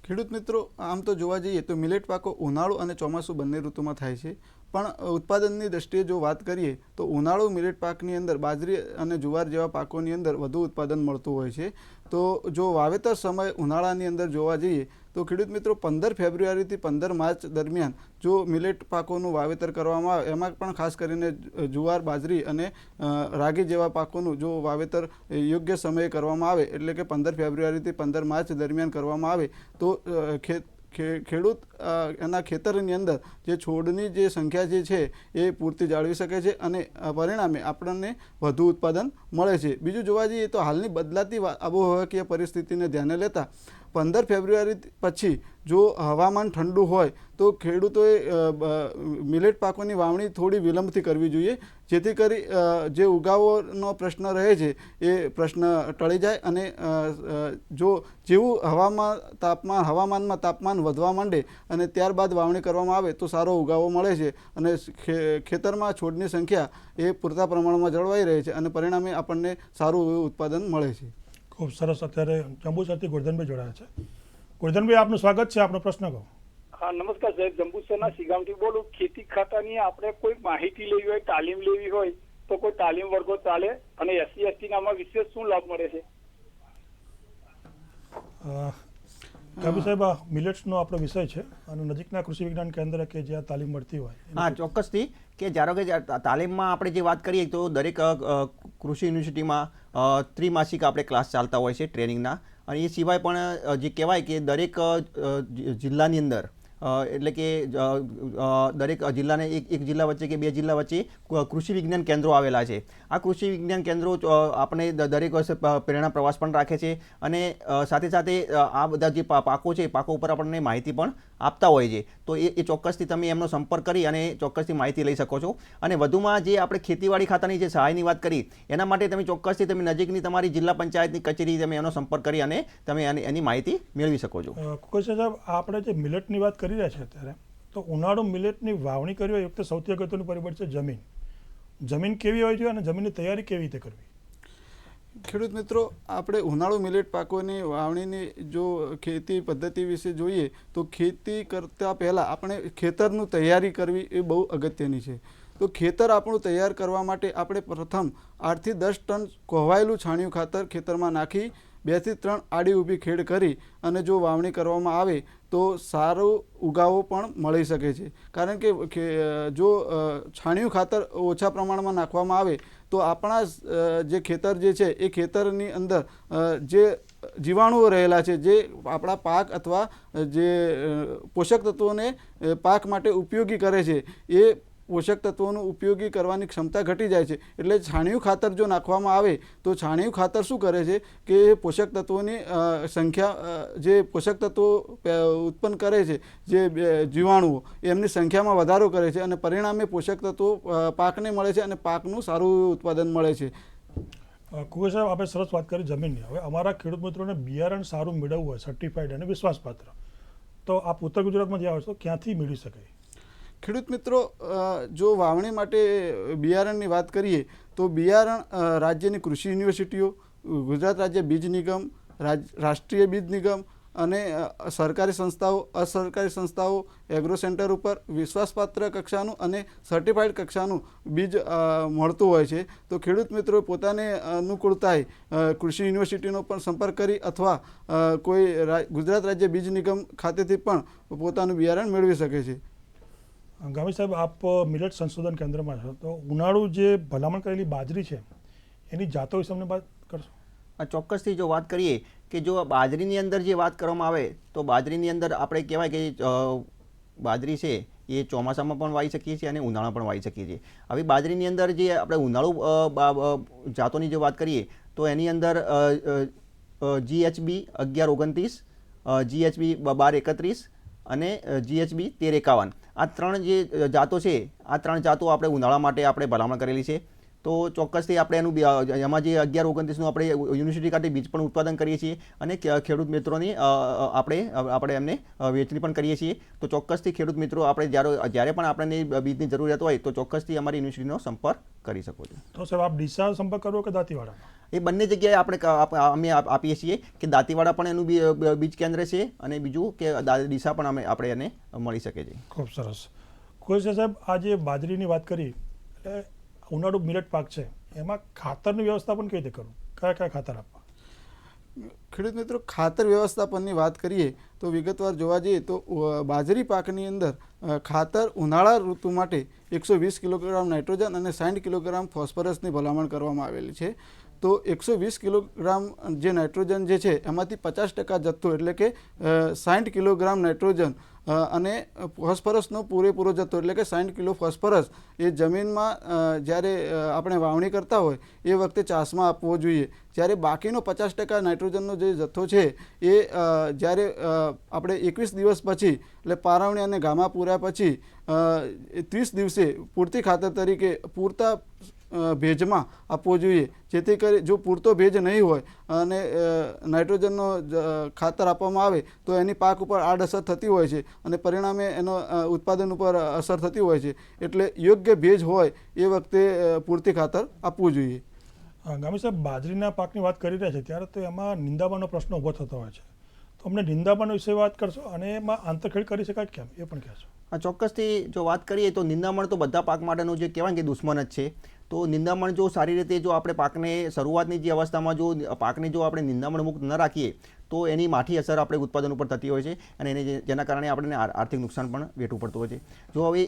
ખેડૂત મિત્રો, આમ તો જોવા જઈએ તો મિલેટ પાકો ઉનાળુ અને ચોમાસું બંને ઋતુમાં થાય છે. પણ ઉત્પાદનની દ્રષ્ટિએ જો વાત કરીએ તો ઉનાળુ મિલેટ પાકની અંદર બાજરી અને જુવાર જેવા પાકોની અંદર વધુ ઉત્પાદન મળતું હોય છે. તો જો વાવેતર સમય ઉનાળાની અંદર જોવા જઈએ તો ખેડૂત મિત્રો 15 ફેબ્રુઆરીથી 15 માર્ચ દરમિયાન જો મિલેટ પાકોનું વાવેતર કરવામાં આવે, એમાં પણ ખાસ કરીને જુવાર, બાજરી અને રાગી જેવા પાકોનું જો વાવેતર યોગ્ય સમયે કરવામાં આવે, એટલે કે 15 ફેબ્રુઆરીથી 15 માર્ચ દરમિયાન કરવામાં આવે તો ખેડૂત એના ખેતરની અંદર જે છોડની જે સંખ્યા જે છે એ પૂરતી જાળવી શકે છે અને પરિણામે આપણને વધુ ઉત્પાદન મળે છે. બીજું જોવા જઈએ તો હાલની બદલાતી આબોહવાકીય પરિસ્થિતિને ધ્યાને લેતા 15 ફેબ્રુઆરી પછી જો હવામાન ઠંડુ હોય તો ખેડૂતોએ મિલેટ પાકોની વાવણી થોડી વિલંબથી કરવી જોઈએ, જેથી કરી જે ઉગાવોનો પ્રશ્ન રહે છે એ પ્રશ્ન ટળી જાય અને જો જેવું હવામાનમાં તાપમાન વધવા માંડે અને ત્યારબાદ વાવણી કરવામાં આવે તો સારો ઉગાવો મળે છે અને ખેતરમાં છોડની સંખ્યા એ પૂરતા પ્રમાણમાં જળવાઈ રહે છે અને પરિણામે આપણને સારું એવું ઉત્પાદન મળે છે. ખૂબ સરસ. અત્યારે જંબુસરથી ગોરધનભાઈ જોડાયા છે. ગોરધનભાઈ, આપનું સ્વાગત છે. આપનો પ્રશ્ન કહો. હા, નમસ્કાર સાહેબ. જંબુસરના સિગામથી બોલું. ખેતી ખાતાની આપણે કોઈ માહિતી લેવી હોય, તાલીમ લેવી હોય તો કોઈ તાલીમ વર્ગો ચાલે અને SC ST નામાં વિશેષ શું લાભ મળે છે? કવિ સાહેબ, આ મિલેટ્સનો આપણો વિષય છે અને નજીકના કૃષિ વિજ્ઞાન કેન્દ્ર કે જ્યાં તાલીમ મળતી હોય. હા, ચોક્કસથી. કે ધારો કે તાલીમમાં આપણે જે વાત કરીએ તો દરેક કૃષિ યુનિવર્સિટીમાં ત્રિમાસિક આપણે ક્લાસ ચાલતા હોય છે ટ્રેનિંગના, અને એ સિવાય પણ જે કહેવાય કે દરેક જિલ્લાની અંદર એટલે કે દરેક જિલ્લાને એક જિલ્લા વચ્ચે કે બે જિલ્લા વચ્ચે કૃષિ વિજ્ઞાન કેન્દ્રો આવેલા છે. આ કૃષિ વિજ્ઞાન કેન્દ્રો આપણે દરેક વર્ષે પ્રેરણા પ્રવાસ પણ રાખે છે અને સાથે સાથે આ બધા જે પાકો છે પાકો ઉપર આપણને માહિતી પણ આપતા હોય છે. તો એ ચોક્કસથી તમે એમનો સંપર્ક કરી અને ચોક્કસથી માહિતી લઈ શકો છો. અને વધુમાં જે આપણે ખેતીવાડી ખાતાની જે સહાયની વાત કરી એના માટે તમે ચોક્કસથી તમે નજીકની તમારી જિલ્લા પંચાયતની કચેરી તમે એનો સંપર્ક કરી અને તમે એની માહિતી મેળવી શકો છો. કોઈ સાહેબ, આપણે જે મિલેટની વાત કરી રહ્યા છે અત્યારે, તો ઉનાળુ મિલેટની વાવણી કરવી હોય એ વખતે સૌથી અગત્યનું પરિબળ છે જમીન. જમીન કેવી હોય છે અને જમીનની તૈયારી કેવી રીતે કરવી? ખેડૂત મિત્રો, આપણે ઉનાળુ મિલેટ પાકોની વાવણીની જો ખેતી પદ્ધતિ વિશે જોઈએ તો ખેતી કરતાં પહેલાં આપણે ખેતરનું તૈયારી કરવી એ બહુ અગત્યની છે. તો ખેતર આપણું તૈયાર કરવા માટે આપણે પ્રથમ 8 થી 10 ટન કોહવાયેલું છાણિયું ખાતર ખેતરમાં નાખી 2 થી 3 આડી ઊભી ખેડ કરી અને જો વાવણી કરવામાં આવે તો સારો ઉગાવો પણ મળી શકે છે. કારણ કે જો છાણિયું ખાતર ઓછા પ્રમાણમાં નાખવામાં આવે તો આપણા જે ખેતર જે છે એ ખેતરની અંદર જે જીવાણુઓ રહેલા છે જે આપણા પાક અથવા જે પોષક તત્વોને પાક માટે ઉપયોગી કરે છે એ પોષક તત્વોનું ઉપયોગી કરવાની ક્ષમતા ઘટી જાય છે. એટલે છાણિયું ખાતર જો નાખવામાં આવે તો છાણિયું ખાતર શું કરે છે કે પોષક તત્વોની સંખ્યા જે પોષક તત્વો ઉત્પન્ન કરે છે જે જીવાણુઓ એમની સંખ્યામાં વધારો કરે છે અને પરિણામે પોષક તત્વો પાકને મળે છે અને પાકનું સારું ઉત્પાદન મળે છે. કુંવર સાહેબ, આપણે સરસ વાત કરી જમીનની. હવે અમારા ખેડૂત મિત્રોને બિયારણ સારું મેળવવું હોય, સર્ટિફાઈડ અને વિશ્વાસપાત્ર, તો આપ ઉત્તર ગુજરાતમાં જે આવો છો ક્યાંથી મેળવી શકાય? ખેડૂત મિત્રો, જો વાવણી માટે બિયારણની વાત કરીએ તો બિયારણ રાજ્યની કૃષિ યુનિવર્સિટીઓ, ગુજરાત રાજ્ય બીજ નિગમ, રાષ્ટ્રીય બીજ નિગમ અને સરકારી સંસ્થાઓ, અસરકારી સંસ્થાઓ, એગ્રો સેન્ટર ઉપર વિશ્વાસપાત્ર કક્ષાનું અને સર્ટિફાઈડ કક્ષાનું બીજ મળતું હોય છે. તો ખેડૂત મિત્રો પોતાને અનુકૂળતાએ કૃષિ યુનિવર્સિટીનો પણ સંપર્ક કરી અથવા કોઈ ગુજરાત રાજ્ય બીજ નિગમ ખાતેથી પણ પોતાનું બિયારણ મેળવી શકે છે. ગામી સાહેબ, આપ મિલેટ સંશોધન કેન્દ્રમાં છો, તો ઉનાળુ જે ભલામણ કરેલી બાજરી છે એની જાતો વિશે અમને વાત કરશો? ચોક્કસથી જો વાત કરીએ કે જો બાજરીની અંદર જે વાત કરવામાં આવે તો બાજરીની અંદર આપણે કહેવાય કે બાજરી છે એ ચોમાસામાં પણ વાવી શકીએ છીએ અને ઉનાળામાં પણ વાવી શકીએ છીએ. હવે બાજરીની અંદર જે આપણે ઉનાળુ જાતોની જો વાત કરીએ તો એની અંદર GHB 1129, GHB 1231 અને GHB 1351 આ 3 જે જાતો છે, આ 3 જાતો આપણે ઉનાળા માટે આપણે ભલામણ કરેલી છે. તો ચોક્કસથી આપણે એનું એમાં જે 1129નું આપણે યુનિવર્સિટી ખાતે બીજ પણ ઉત્પાદન કરીએ છીએ અને ખેડૂત મિત્રોની આપણે એમને વેચણી પણ કરીએ છીએ. તો ચોક્કસથી ખેડૂત મિત્રો આપણે જ્યારે પણ આપણને બીજની જરૂરિયાત હોય તો ચોક્કસથી અમારી યુનિવર્સિટીનો સંપર્ક કરી શકો છો. તો સાહેબ, આપ ડીસા સંપર્ક કરો કે દાંતીવાડા? એ બંને જગ્યાએ આપણે અમે આપીએ છીએ કે દાંતીવાડા પણ એનું બીજ કેન્દ્ર છે અને બીજું કે ડીસા પણ આપણે એને મળી શકે છે. ખૂબ સરસ. કોઈ સાહેબ, આ જે બાજરીની વાત કરી એટલે ઉનાળુ મિલેટ પાક છે એમાં ખાતરની વ્યવસ્થાપન કઈ રીતે કરવું? કયા કયા ખાતર આપવા? ખેડૂત મિત્રો, ખાતર વ્યવસ્થાપનની વાત કરીએ તો વિગતવાર જોવા જઈએ તો બાજરી પાકની અંદર ખાતર ઉનાળા ઋતુ માટે 120 કિલોગ્રામ નાઇટ્રોજન અને 60 કિલોગ્રામ ફોસ્ફરસની ભલામણ કરવામાં આવેલી છે. તો 120 કિલોગ્રામ જે નાઇટ્રોજન જે છે એમાંથી 50% જથ્થો એટલે કે 60 કિલોગ્રામ નાઇટ્રોજન અને ફોસ્ફરસનો પૂરેપૂરો જથ્થો એટલે કે 60 કિલો ફોસ્ફરસ એ જમીનમાં જ્યારે આપણે વાવણી કરતા હોય એ વખતે ચાસમાં આપવો જોઈએ. જ્યારે બાકીનો 50% નાઇટ્રોજનનો જે જથ્થો છે એ જ્યારે આપણે 21 દિવસ પછી એટલે પારવણી અને ગામા પૂર્યા પછી 30 દિવસે પૂરતી ખાતર તરીકે પૂરતા ભેજમાં આપવો જોઈએ. જેથી કરી જો પૂરતો ભેજ નહીં હોય અને નાઇટ્રોજનનો ખાતર આપવામાં આવે તો એની પાક ઉપર આડઅસર થતી હોય છે અને પરિણામે એનો ઉત્પાદન ઉપર અસર થતી હોય છે. એટલે યોગ્ય ભેજ હોય એ વખતે પૂરતી ખાતર આપવું જોઈએ. ગામી સાહેબ, બાજરીના પાકની વાત કરી રહ્યા છે ત્યારે તો એમાં નિંદામણનો પ્રશ્ન ઊભો થતો હોય છે, તો અમને નિંદામણ વિશે વાત કરશો અને એમાં આંતરખેડ કરી શકાય કેમ એ પણ કહેશો. હા, ચોક્કસથી જો વાત કરીએ તો નિંદામણ તો બધા પાક માટેનું જે કહેવાય કે દુશ્મન જ છે. તો નિંદામણ જો સારી રીતે જો આપણે પાકને શરૂઆતની જે અવસ્થામાં જો પાકને જો આપણે નિંદામણ મુક્ત ન રાખીએ તો એની માઠી અસર આપણે ઉત્પાદન ઉપર થતી હોય છે અને એને જેના કારણે આપણને આર્થિક નુકસાન પણ વેઠવું પડતું હોય છે. જો હવે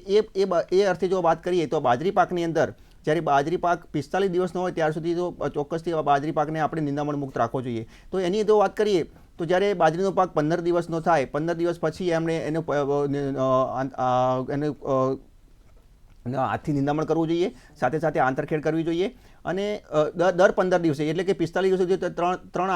એ અર્થે જો વાત કરીએ તો બાજરી પાકની અંદર જ્યારે બાજરી પાક 45 દિવસનો હોય ત્યાર સુધી તો ચોક્કસથી બાજરી પાકને આપણે નિંદામણ મુક્ત રાખવો જોઈએ. તો એની જો વાત કરીએ તો જ્યારે બાજરીનો પાક 15 દિવસનો થાય, 15 દિવસ પછી એમણે એને હાથથી નિંદામણ કરવું જોઈએ, સાથે સાથે આંતરખેડ કરવી જોઈએ અને દર 15 દિવસે એટલે કે 45 દિવસ સુધી ત્રણ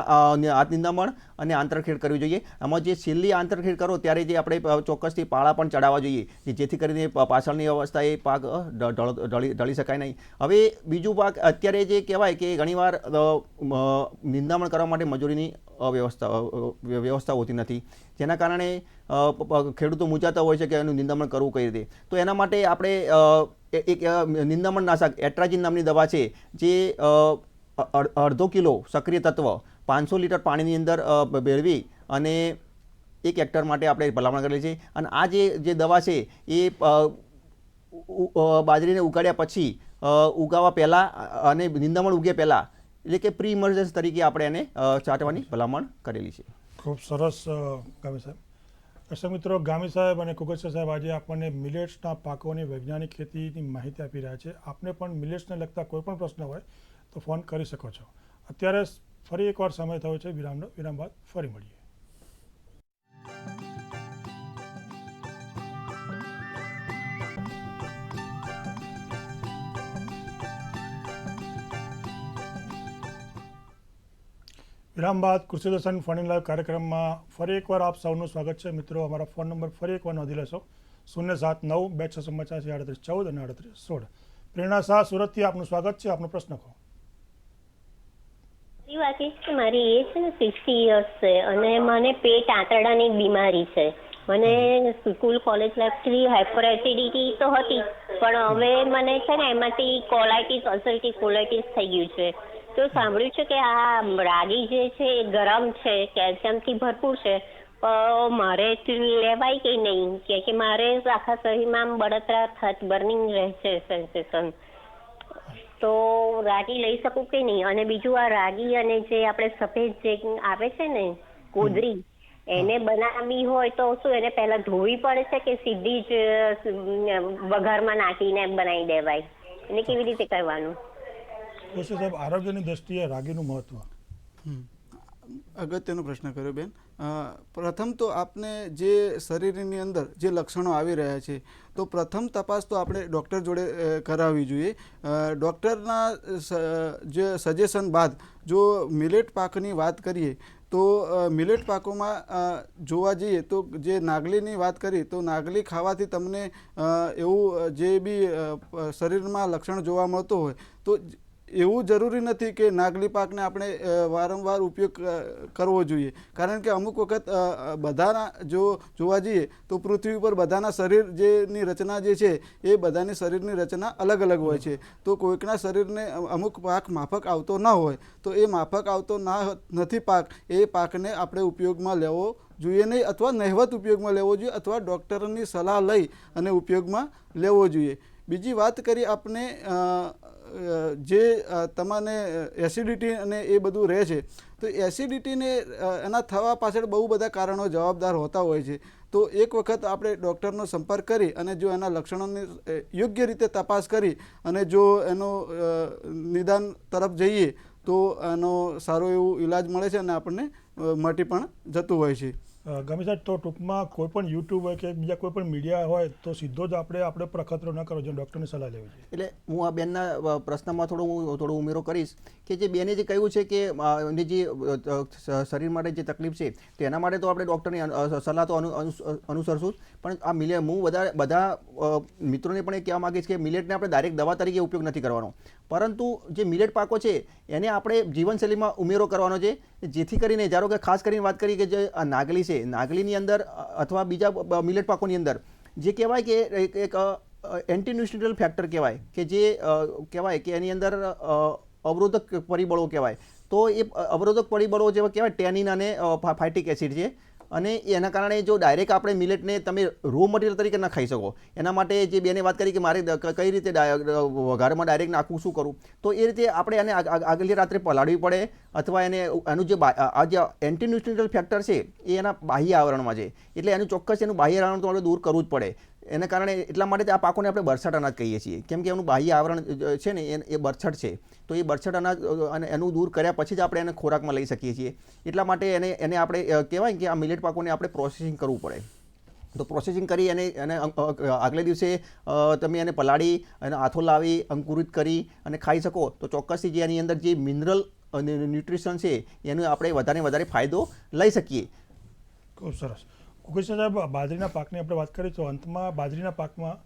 હાથ નિંદામણ અને આંતરખેડ કરવી જોઈએ. આમાં જે છેલ્લી આંતરખેડ કરો ત્યારે જે આપણે ચોક્કસથી પાળા પણ ચડાવવા જોઈએ જેથી કરીને પાછળની અવસ્થાએ પાક ઢળી શકાય નહીં. હવે બીજું પાક અત્યારે જે કહેવાય કે ઘણીવાર નિંદામણ કરવા માટે મજૂરીની વ્યવસ્થા હોતી નથી, જેના કારણે ખેડૂતો મૂંઝાતા હોય છે કે એનું નિંદામણ કરવું કઈ રીતે. તો એના માટે આપણે એક નિંદામણ નાશક એટ્રાજીન નામની દવા છે જે 1/2 કિલો સક્રિય તત્વ 500 લીટર પાણીની અંદર ભેળવી અને 1 હેક્ટર માટે આપણે ભલામણ કરેલી છે. અને આ જે દવા છે એ બાજરીને ઉગાડ્યા પછી ઉગાવવા પહેલાં અને નિંદામણ ઉગે પહેલાં એટલે કે પ્રી ઇમર્જન્સ તરીકે આપણે એને છાંટવાની ભલામણ કરેલી છે. ખૂબ સરસ ગામી સાહેબ. દર્શક મિત્રો, ગામી સાહેબ અને કુગસિયા સાહેબ આજે આપણને મિલેટ્સના પાકોની વૈજ્ઞાનિક ખેતીની માહિતી આપી રહ્યા છે. આપને પણ મિલેટ્સને લગતા કોઈ પણ પ્રશ્ન હોય તો ફોન કરી શકો છો. અત્યારે ફરી એકવાર સમય થયો છે વિરામનો. વિરામ બાદ ફરી મળીએ. વિરામ બાદ કૃષિ દર્શન ફોન લાઈવ કાર્યક્રમમાં ફરી એકવાર આપ સૌનું સ્વાગત છે. મિત્રો, અમારા ફોન નંબર ફરી એકવાર નોંધી લેશો: 079-285-3814 અને 3816. પ્રેરણા શાહ, સુરતથી આપનું સ્વાગત છે. આપનો પ્રશ્ન કહો. વાત એ છે મારી એજ છે ને 60 યર્સ છે અને મને પેટ આંતરડાની બીમારી છે. મને સ્કૂલ કોલેજ લાઈફથી હાઇપર એસિડિટી તો હતી પણ હવે મને છે ને એમાંથી કોલાઇટિસ, અલ્સરેટિવ કોલાઇટિસ થઈ ગયું છે. તો સાંભળ્યું છે કે આ રાગી જે છે એ ગરમ છે, કેલ્શિયમથી ભરપૂર છે, પણ મારે લેવાય કે નહીં કે મારે આખા શરીરમાં બળતરા બર્નિંગ રહે છે સેન્સેશન. તો રાગી લઈ શકું કે નહીં? અને બીજું આ રાગી અને જે આપણે સફેદ જે આવે છે ને કોદરી, એને બનાવવી હોય તો શું એને પહેલા ધોવી પડે છે કે સીધી જ વઘારમાં નાખીને બનાવી દેવાય? એને કેવી રીતે કરવાનું? સાહેબ, આરોગ્યની દ્રષ્ટિએ રાગીનું મહત્વ. અગત્યનો પ્રશ્ન કર્યો બેન. પ્રથમ તો આપને જે શરીરની અંદર જે લક્ષણો આવી રહ્યા છે તો પ્રથમ તપાસ તો આપણે ડૉક્ટર જોડે કરાવવી જોઈએ. ડૉક્ટરના જે સજેશન બાદ જો મિલેટ પાકની વાત કરીએ તો મિલેટ પાકોમાં જોવા જઈએ તો જે નાગલીની વાત કરી તો નાગલી ખાવાથી તમને એવું જે બી શરીરમાં લક્ષણ જોવા મળતો હોય તો એવું જરૂરી નથી કે નાગલી પાકને આપણે વારંવાર ઉપયોગ કરવો જોઈએ. કારણ કે અમુક વખત બધાના જો જોવા જઈએ તો પૃથ્વી પર બધાના શરીર જેની રચના જે છે એ બધાની શરીરની રચના અલગ અલગ હોય છે. તો કોઈકના શરીરને અમુક પાક માફક આવતો ન હોય તો એ માફક આવતો નથી પાક, એ પાકને આપણે ઉપયોગમાં લેવો જોઈએ નહીં અથવા નહિવત ઉપયોગમાં લેવો જોઈએ અથવા ડૉક્ટરની સલાહ લઈ અને ઉપયોગમાં લેવો જોઈએ. બીજી વાત કરી આપણે જે તમને એસિડિટી અને એ બધું રહે છે તો એસિડિટીને એના થવા પાછળ બહુ બધા કારણો જવાબદાર હોતા હોય છે. તો એક વખત આપણે ડૉક્ટરનો સંપર્ક કરી અને જો એના લક્ષણોની યોગ્ય રીતે તપાસ કરી અને જો એનો નિદાન તરફ જઈએ તો એનો સારો એવું ઈલાજ મળે છે અને આપણને મટી પણ જતું હોય છે. ગમે સાહેબ, તો ટૂંકમાં કોઈ પણ યુટ્યુબ હોય કે બીજા કોઈ પણ મીડિયા હોય તો સીધો જ આપણે પ્રખતરો ન કરવો જોઈએ, ડૉક્ટરની સલાહ લેવી જોઈએ. એટલે હું આ બેનના પ્રશ્નમાં થોડો ઉમેરો કરીશ કે જે બેને જે કહ્યું છે કે એની જે શરીર માટે જે તકલીફ છે તો એના માટે તો આપણે ડૉક્ટરની સલાહ તો અનુસરશું જ, પણ આ હું બધા મિત્રોને પણ એ કહેવા માગીશ કે મિલેટને આપણે ડાયરેક્ટ દવા તરીકે ઉપયોગ નથી કરવાનો, પરંતુ જે મિલેટ પાકો છે એને આપણે જીવનશૈલીમાં ઉમેરો કરવાનો છે, જેથી કરીને ધારો કે ખાસ કરીને વાત કરી કે જે નાગલી છે, નાગલીની અંદર અથવા બીજા મિલેટ પાકોની અંદર જે કહેવાય કે એક એન્ટી ન્યુટ્રિશનલ ફેક્ટર કહેવાય કે જે કહેવાય કે એની અંદર અવરોધક પરિબળો કહેવાય, તો એ અવરોધક પરિબળો જેવા કહેવાય ટેનિન અને ફાઇટિક એસિડ છે, અને એના કારણે જો ડાયરેક્ટ આપણે મિલેટને તમે રો મટીરિયલ તરીકે ન ખાઈ શકો. એના માટે જે બેને વાત કરી કે મારે કઈ રીતે વઘારમાં ડાયરેક્ટ નાખવું, શું કરવું, તો એ રીતે આપણે એને આગલી રાત્રે પલાળવી પડે, અથવા એનું જે આ જે એન્ટી ન્યુટ્રિશનલ ફેક્ટર છે એ એના બાહ્ય આવરણમાં છે, એટલે એનું ચોક્કસ એનું બાહ્ય આવરણ તો આપણે દૂર કરવું જ પડે. એના કારણે એટલા માટે આ પાકોને આપણે બરછટ અનાજ કહીએ છીએ, કેમ કે એનું બાહ્ય આવરણ છે ને એ બરછટ છે, તો એ બરછટ અનાજ અને એનું દૂર કર્યા પછી જ આપણે એને ખોરાકમાં લઈ શકીએ છીએ. એટલા માટે એને આપણે કહેવાય કે આ મિલેટ પાકોને આપણે પ્રોસેસિંગ કરવું પડે. તો પ્રોસેસિંગ કરી એને આગલે દિવસે તમે એને પલાળી અને આથો લાવી અંકુરિત કરી અને ખાઈ શકો તો ચોક્કસથી જે એની અંદર જે મિનરલ અને ન્યુટ્રિશન છે એનો આપણે વધારે ફાયદો લઈ શકીએ. ખૂબ સરસ. કુકુરશા સાહેબ, બાજરીના પાકની આપણે વાત કરી તો અંતમાં બાજરીના પાકમાં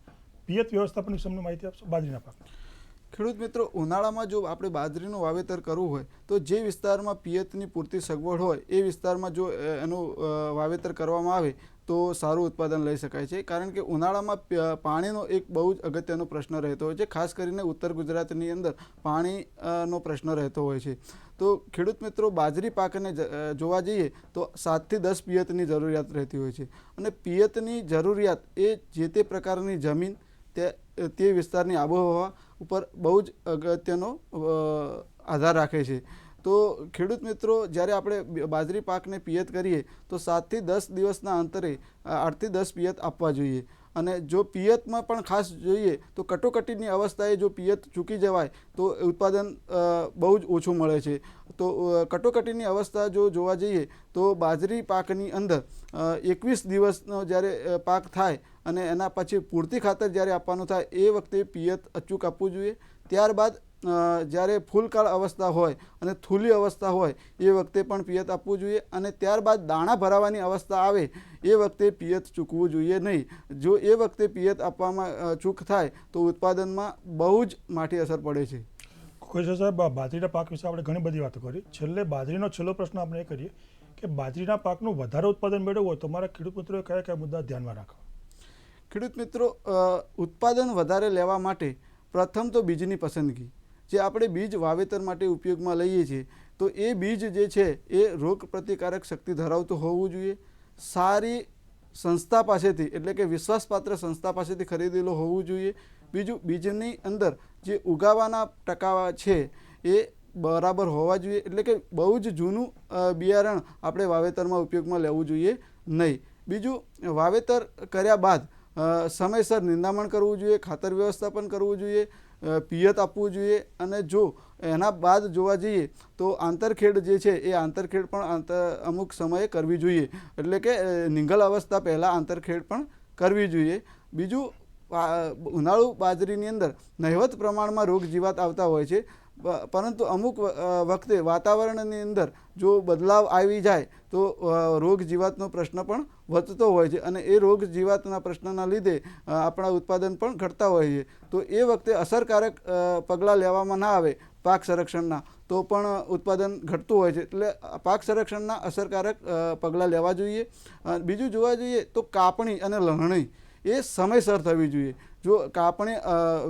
પિયત વ્યવસ્થાપન વિશે માહિતી આપશો. બાજરીના પાક ખેડૂત મિત્રો, ઉનાળામાં જો આપણે બાજરીનું વાવેતર કરવું હોય તો જે વિસ્તારમાં પિયતની પૂરતી સગવડ હોય એ વિસ્તારમાં જો એનું વાવેતર કરવામાં આવે તો સારું ઉત્પાદન લઈ શકાય છે, કારણ કે ઉનાળામાં પાણીનો એક બહુ જ અગત્યનો પ્રશ્ન રહેતો હોય છે, ખાસ કરીને ઉત્તર ગુજરાતની અંદર પાણીનો પ્રશ્ન રહેતો હોય છે. તો ખેડૂત મિત્રો, બાજરી પાકને જોવા જઈએ તો 7 થી 10 પિયતની જરૂરિયાત રહેતી હોય છે, અને પિયતની જરૂરિયાત એ જે તે પ્રકારની જમીન તે વિસ્તારની આબોહવા ઉપર બહુ જ અગત્યનો આધાર રાખે છે. તો ખેડૂત મિત્રો, જ્યારે આપણે બાજરી પાકને પિયત કરીએ તો 7 થી 10 દિવસના અંતરે 8 થી 10 પિયત આપવા જોઈએ, અને જો પિયતમાં પણ ખાસ જોઈએ તો કટોકટીની અવસ્થાએ જો પિયત ચૂકી જવાય તો ઉત્પાદન બહુ જ ઓછું મળે છે. તો કટોકટીની અવસ્થા જો જોવા જઈએ તો બાજરી પાકની અંદર 21 દિવસનો જ્યારે પાક થાય અને એના પછી પૂરતી ખાતર જ્યારે આપવાનું થાય એ વખતે પિયત અચૂક આપવું જોઈએ. ત્યારબાદ જ્યારે ફૂલકાળ અવસ્થા હોય અને થૂલી અવસ્થા હોય એ વખતે પણ પિયત આપવું જોઈએ, અને ત્યારબાદ દાણા ભરાવાની અવસ્થા આવે એ વખતે પિયત ચૂકવું જોઈએ નહીં. જો એ વખતે પિયત આપવામાં ચૂક થાય તો ઉત્પાદનમાં બહુ જ માઠી અસર પડે છે. કુકુરશા સાહેબ, બાજરીના પાક વિશે આપણે ઘણી બધી વાતો કરી. બાજરીનો છેલ્લો પ્રશ્ન આપણે એ કરીએ કે બાજરીના પાકનું વધારે ઉત્પાદન મેળવવું હોય તો મારા ખેડૂત મિત્રોએ કયા કયા મુદ્દા ધ્યાનમાં રાખવા? ખેડૂત મિત્રો, ઉત્પાદન વધારે લેવા માટે પ્રથમ તો બીજની પસંદગી. જે આપણે બીજ વાવેતર માટે ઉપયોગમાં લઈએ છીએ તો એ બીજ જે છે એ રોગ પ્રતિકારક શક્તિ ધરાવતું હોવું જોઈએ, સારી સંસ્થા પાસેથી એટલે કે વિશ્વાસપાત્ર સંસ્થા પાસેથી ખરીદેલો હોવું જોઈએ. બીજું, બીજની અંદર જે ઉગાવાના ટકાવા છે એ બરાબર હોવા જોઈએ, એટલે કે બહુ જ જૂનું બિયારણ આપણે વાવેતરમાં ઉપયોગમાં લેવું જોઈએ નહીં. બીજું, વાવેતર કર્યા બાદ સમયસર નિંદામણ કરવું જોઈએ, ખાતર વ્યવસ્થાપન કરવું જોઈએ, પિયત આપવું જોઈએ, અને જો એના બાદ જોવા જઈએ તો આંતરખેડ જે છે એ આંતરખેડ પણ અમુક સમયે કરવી જોઈએ, એટલે કે નિંગલ અવસ્થા પહેલાં આંતરખેડ પણ કરવી જોઈએ. બીજું, ઉનાળુ બાજરીની અંદર નહિવત પ્રમાણમાં રોગ જીવાત આવતા હોય છે, પરંતુ અમુક વખતે વાતાવરણની અંદર જો બદલાવ આવી જાય તો રોગ જીવાતનો પ્રશ્ન પણ વધતો હોય છે, અને એ રોગ જીવાતના પ્રશ્નના લીધે આપણા ઉત્પાદન પણ ઘટતા હોય છે. તો એ વખતે અસરકારક પગલાં લેવામાં ના આવે પાક સંરક્ષણના તો પણ ઉત્પાદન ઘટતું હોય છે, એટલે પાક સંરક્ષણના અસરકારક પગલાં લેવા જોઈએ. બીજું જોવા જઈએ તો કાપણી અને લણણી એ સમયસર થવી જોઈએ. જો કાપણી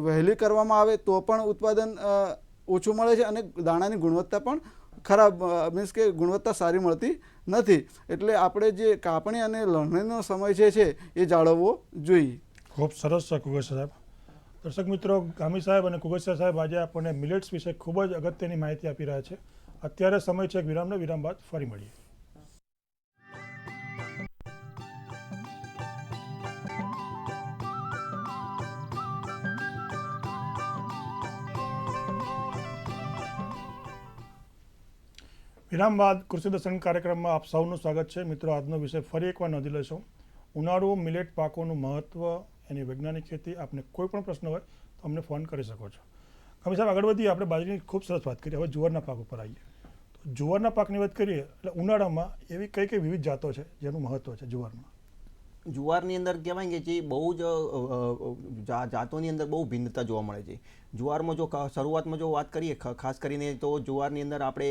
વહેલી કરવામાં આવે તો પણ ઉત્પાદન ઓછું મળે છે, અને દાણાની ગુણવત્તા પણ ખરાબ મીન્સ કે ગુણવત્તા સારી મળતી નથી. એટલે આપણે જે કાપણી અને લણણીનો સમય છે એ જાળવવો જોઈએ. ખૂબ સરસ છે કુકુરશા સાહેબ. દર્શક મિત્રો, ગામી સાહેબ અને કુકુરશા સાહેબ આજે આપણને મિલેટ્સ વિશે ખૂબ જ અગત્યની માહિતી આપી રહ્યા છે. અત્યારે સમય છે એક વિરામનો. વિરામ બાદ ફરી મળીએ. વિરામ બાદ કૃષિ દર્શન કાર્યક્રમમાં આપ સૌનું સ્વાગત છે. મિત્રો, આજનો વિષય ફરી એકવાર નોંધી લેશો. ઉનાળુ મિલેટ પાકોનું મહત્વ, એની વૈજ્ઞાનિક ખેતી. આપને કોઈ પણ પ્રશ્ન હોય તો અમને ફોન કરી શકો છો. ગમે સાહેબ, આગળ વધીએ. આપણે બાજરીની ખૂબ સરસ વાત કરી. હવે જુવારના પાક ઉપર આવીએ. તો જુવારના પાકની વાત કરીએ એટલે ઉનાળામાં એવી કઈ કઈ વિવિધ જાતો છે જેનું મહત્વ છે જુવારમાં? જુવારની અંદર કહેવાય કે જે બહુ જ જાતોની અંદર બહુ ભિન્નતા જોવા મળે છે. જુવારમાં જો શરૂઆતમાં જો વાત કરીએ ખાસ કરીને તો જુવારની અંદર આપણે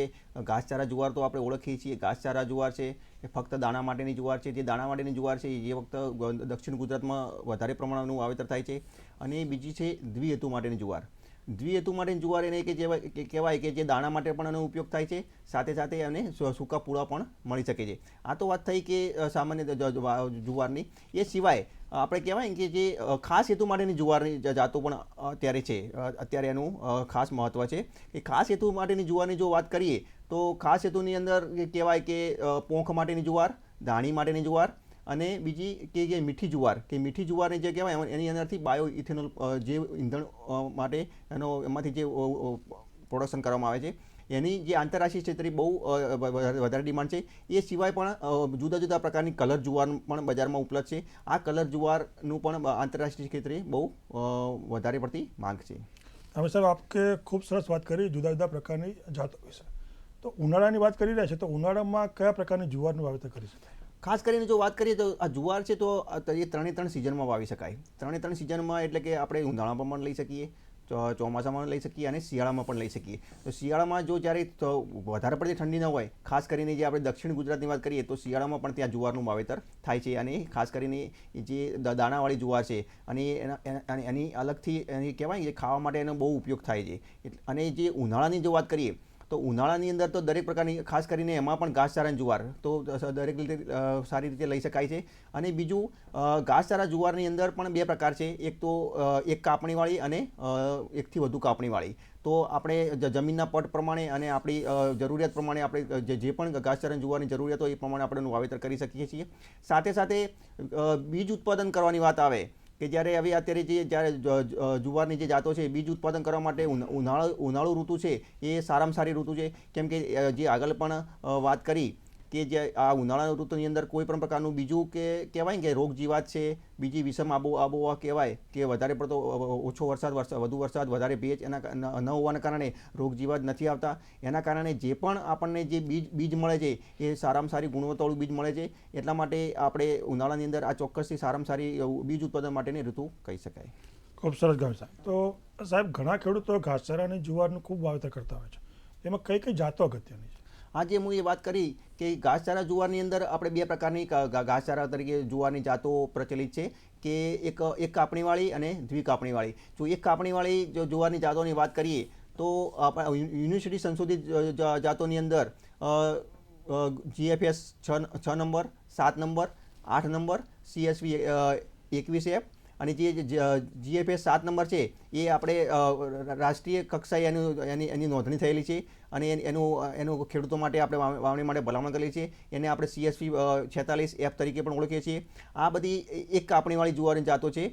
ઘાસચારા જુવાર તો આપણે ઓળખીએ છીએ. ઘાસચારા જુવાર છે એ ફક્ત દાણા માટેની જુવાર છે. જે દાણા માટેની જુવાર છે એ ફક્ત દક્ષિણ ગુજરાતમાં વધારે પ્રમાણનું વાવેતર થાય છે. અને બીજી છે દ્વિહેતુ માટેની જુવાર. દ્વિહેતુ માટેની જુવાર એને કે કહેવાય કે જે દાણા માટે પણ એનો ઉપયોગ થાય છે, સાથે સાથે એને સૂકા પૂળા પણ મળી શકે છે. આ તો વાત થઈ કે સામાન્ય જુવારની. એ સિવાય આપણે કહેવાય કે જે ખાસ હેતુ માટેની જુવારની જાતો પણ અત્યારે એનું ખાસ મહત્ત્વ છે. કે ખાસ હેતુ માટેની જુવારની જો વાત કરીએ તો ખાસ હેતુની અંદર કહેવાય કે પોંખ માટેની જુવાર, ધાણી માટેની જુવાર, અને બીજી કે મીઠી જુવાર. કે મીઠી જુવારની જે કહેવાય એની અંદરથી બાયો ઇથેનોલ જે ઈંધણ માટે એમાંથી જે પ્રોડક્શન કરવામાં આવે છે એની જે આંતરરાષ્ટ્રીય ક્ષેત્રે બહુ વધારે ડિમાન્ડ છે. એ સિવાય પણ જુદા જુદા પ્રકારની કલર જુવાર પણ બજારમાં ઉપલબ્ધ છે. આ કલર જુવારનું પણ આંતરરાષ્ટ્રીય ક્ષેત્રે બહુ વધારે પડતી માંગ છે. હવે સાહેબ, આપકે ખૂબ સરસ વાત કરી જુદા જુદા પ્રકારની જાતો વિશે. તો ઉનાળાની વાત કરી રહ્યા છે, તો ઉનાળામાં કયા પ્રકારની જુવારનું વાવેતર કરી શકાય? ખાસ કરીને જો વાત કરીએ તો આ જુવાર છે તો એ 3 સિઝનમાં વાવી શકાય. 3 સિઝનમાં એટલે કે આપણે ઉનાળામાં પણ લઈ શકીએ, ચોમાસામાં લઈ શકીએ અને શિયાળામાં પણ લઈ શકીએ. તો શિયાળામાં જો જ્યારે વધારે પડતી ઠંડી ન હોય, ખાસ કરીને જે આપણે દક્ષિણ ગુજરાતની વાત કરીએ તો શિયાળામાં પણ ત્યાં જુવારનું વાવેતર થાય છે. અને ખાસ કરીને જે દાણાવાળી જુવાર છે અને એની અલગથી એની કહેવાય કે ખાવા માટે એનો બહુ ઉપયોગ થાય છે. અને જે ઉનાળાની જો વાત કરીએ તો ઉનાળાની અંદર તો દરેક પ્રકારની, ખાસ કરીને એમાં પણ ઘાસચારાની જુવાર તો દરેક રીતે સારી રીતે લઈ શકાય છે. અને બીજું ઘાસચારા જુવારની અંદર પણ 2 પ્રકાર છે. એક તો એક કાપણીવાળી અને એકથી વધુ કાપણીવાળી. તો આપણે જમીનના પટ પ્રમાણે અને આપણી જરૂરિયાત પ્રમાણે આપણે જે પણ ઘાસચારાની જુવારની જરૂરિયાત હોય એ પ્રમાણે આપણે એનું વાવેતર કરી શકીએ છીએ. સાથે સાથે બીજ ઉત્પાદન કરવાની વાત આવે કે જ્યારે હવે અત્યારે જ્યારે જુવારની જે જાતો છે બીજ ઉત્પાદન કરવા માટે ઉનાળુ ઋતુ છે એ સારામાં સારી ઋતુ છે. કેમ કે જે આગળ પણ વાત કરી કે જે આ ઉનાળાની ઋતુની અંદર કોઈ પણ પ્રકારનું બીજું કે કહેવાય કે રોગ જીવાત છે, બીજી વિષમ આબોહવા કહેવાય કે વધારે પડતો ઓછો વરસાદ, વધુ વરસાદ, વધારે ભેજ એના ન હોવાના કારણે રોગ જીવાત નથી આવતા. એના કારણે જે પણ આપણને જે બીજ મળે છે એ સારામાં સારી ગુણવત્તાવાળું બીજ મળે છે. એટલા માટે આપણે ઉનાળાની અંદર આ ચોક્કસથી સારામાં સારી બીજ ઉત્પાદન માટેની ઋતુ કહી શકાય. ખૂબ સરસ ગામ સાહેબ. તો સાહેબ, ઘણા ખેડૂતો ઘાસચારા અને જુવારનું ખૂબ વાવેતર કરતા હોય છે. એમાં કઈ કઈ જાતો અગત્યની છે? આજે હું એ વાત કરી કે ઘાસચારા જુવારની અંદર આપણે 2 પ્રકારની ઘાસચારા તરીકે જુવારની જાતો પ્રચલિત છે. કે એક કાપણીવાળી અને દ્વિકાપણીવાળી. જો એક કાપણીવાળી જો જુવારની જાતોની વાત કરીએ તો આપણા યુનિવર્સિટી સંશોધિત જાતોની અંદર GFS 6 number, 7 number, 8 number, CSV 21F અને જે GFS 7 નંબર છે એ આપણે રાષ્ટ્રીય કક્ષાએ એની નોંધણી થયેલી છે. અને એનું ખેડૂતો માટે આપણે વાવણી માટે ભલામણ કરેલી છે. એને આપણે CSV 46F તરીકે પણ ઓળખીએ છીએ. આ બધી એક કાપણીવાળી જુવારની જાતો છે.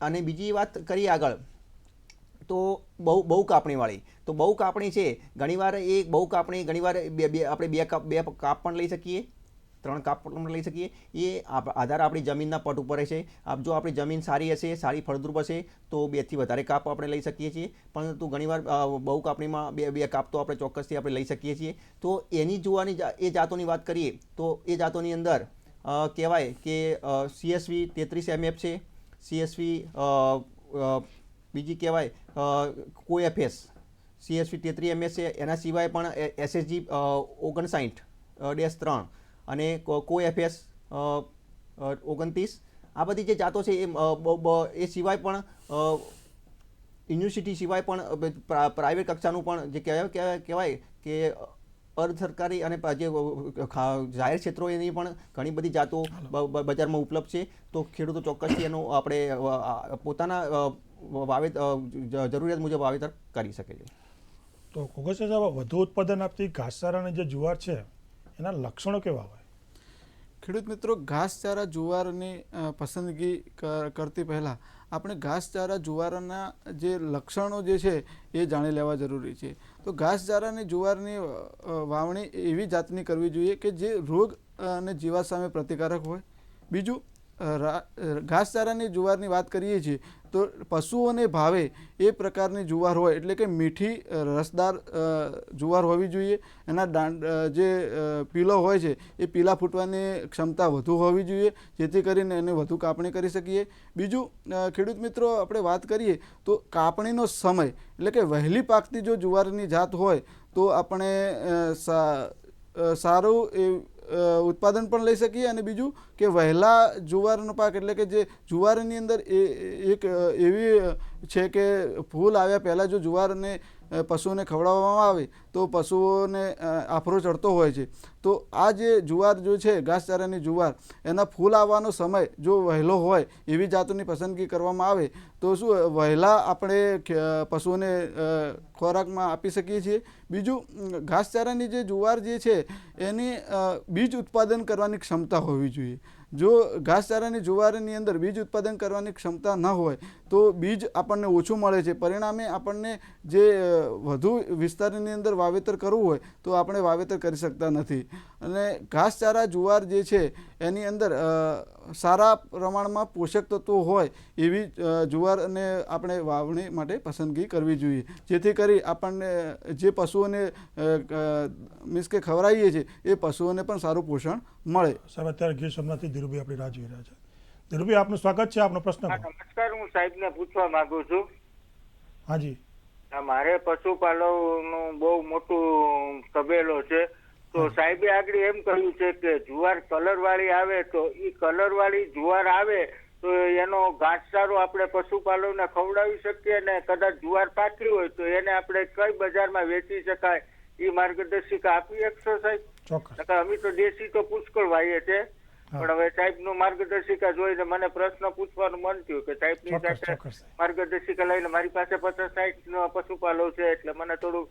અને બીજી વાત કરીએ આગળ તો બહુ કાપણીવાળી. તો બહુ કાપણી છે ઘણીવાર એ બહુ કાપણી ઘણીવાર આપણે બે કાપ પણ લઈ શકીએ, 3 કાપ પણ લઈ શકીએ. એ આધાર આપણી જમીનના પટ ઉપર છે. જો આપણી જમીન સારી હશે, સારી ફળદ્રુપ હશે તો 2 થી વધારે કાપ આપણે લઈ શકીએ છીએ. પરંતુ ઘણીવાર બહુ કાપણીમાં બે કાપ તો આપણે ચોક્કસથી આપણે લઈ શકીએ છીએ. તો એની જુવારની એ જાતોની વાત કરીએ તો એ જાતોની અંદર કહેવાય કે CSV 33MF છે, CSV બીજી કહેવાય કોએફએસ CSV 33MS છે. એના સિવાય પણ SSG 59-3 અને કોએફએસ 29. આ બધી જે જાતો છે એ સિવાય પણ યુનિવર્સિટી સિવાય પણ પ્રાઇવેટ કક્ષાનું પણ જે કહેવાય કે અર્ધ સરકારી અને જે જાહેર ક્ષેત્રો એની પણ ઘણી બધી જાતો બજારમાં ઉપલબ્ધ છે. તો ખેડૂતો ચોક્કસથી એનો આપણે પોતાના જરૂરિયાત મુજબ વાવેતર કરી શકે છે. તો કોગસિયા સાહેબ, વધુ ઉત્પાદન આપતી ઘાસચારાની જે જુવાર છે એના લક્ષણો કેવા હોય? ખેડૂત મિત્રો, ઘાસચારા જુવારની પસંદગી કરતી પહેલાં આપણે ઘાસચારા જુવારના જે લક્ષણો જે છે એ જાણી લેવા જરૂરી છે. તો ઘાસચારાની જુવારની વાવણી એવી જાતની કરવી જોઈએ કે જે રોગ અને જીવાત સામે પ્રતિકારક હોય. બીજું, ઘાસચારાની જુવારની વાત કરીએ છીએ તો પશુઓને ભાવે એ પ્રકારની જુવાર હોય, એટલે કે મીઠી રસદાર જુવાર હોવી જોઈએ. એના જે પીલો હોય છે એ પીલા ફૂટવાની ક્ષમતા વધુ હોવી જોઈએ, જેથી કરીને એને વધુ કાપણી કરી શકીએ. બીજું, ખેડૂત મિત્રો, આપણે વાત કરીએ તો કાપણીનો સમય, એટલે કે વહેલી પાકતી જો જુવારની જાત હોય તો આપણે સારું એ ઉત્પાદન પણ લઈ શકીએ. અને બીજું કે વહેલા જુવારનો પાક, એટલે કે જે જુવારની અંદર એક એવી છે કે ફૂલ આવ્યા પહેલાં જો જુવારને પશુઓને ખવડાવવામાં આવે તો પશુઓને આફરો ચડતો હોય છે. તો આ જે જુવાર જો છે ઘાસચારાની જુવાર, એના ફૂલ આવવાનો સમય જો વહેલો હોય એવી જાતોની પસંદગી કરવામાં આવે તો શું વહેલા આપણે પશુઓને ખોરાકમાં આપી શકીએ છીએ. બીજું, ઘાસચારાની જે જુવાર જે છે એની બીજ ઉત્પાદન કરવાની ક્ષમતા હોવી જોઈએ. જો ઘાસચારાની જુવારની અંદર બીજ ઉત્પાદન કરવાની ક્ષમતા ન હોય તો બીજ આપણને ઓછું મળે છે. પરિણામે આપણને જે વધુ વિસ્તારની અંદર વાવેતર કરવું હોય તો આપણે વાવેતર કરી શકતા નથી. અને ઘાસચારા જુવાર જે છે એની અંદર સારા પ્રમાણમાં પોષક તત્વો હોય એવી જુવારને આપણે વાવણી માટે પસંદગી કરવી જોઈએ, જેથી કરી આપણને જે પશુઓને મીન્સ કે ખવડાવીએ છીએ એ પશુઓને પણ સારું પોષણ મળે. સાહેબ, અત્યારે ગીર સોમનાથથી ધીરુભાઈ આપણી રાહ જોઈ રહ્યા છે. ધીરુભાઈ, આપનું સ્વાગત છે. આપનો પ્રશ્ન. નમસ્કાર, હું સાહેબને પૂછવા માંગુ છું. હાજી. મારે પશુપાલનનું બહુ મોટું તબેલો છે, તો સાહેબે આગળ એમ કહ્યું છે કે જુવાર કલર વાળી આવે તો એ કલર વાળી જુવાર આવે તો એનો ઘાસચારો આપણે પશુપાલનને ખવડાવી શકીએ, ને કદાચ જુવાર પાકી હોય તો એને આપણે કઈ બજારમાં વેચી શકાય એ માર્ગદર્શિકા આપી શકશો સાહેબ? ચોક્કસ. અમે તો દેશી તો પુષ્કળ વાવીએ છે, પણ હવે સાહેબનું માર્ગદર્શિકા જોઈને મને પ્રશ્ન પૂછવાનું મન થયું કે સાહેબની સાથે માર્ગદર્શિકા લઈને મારી પાસે 50-60 પશુપાલવ છે, એટલે મને થોડું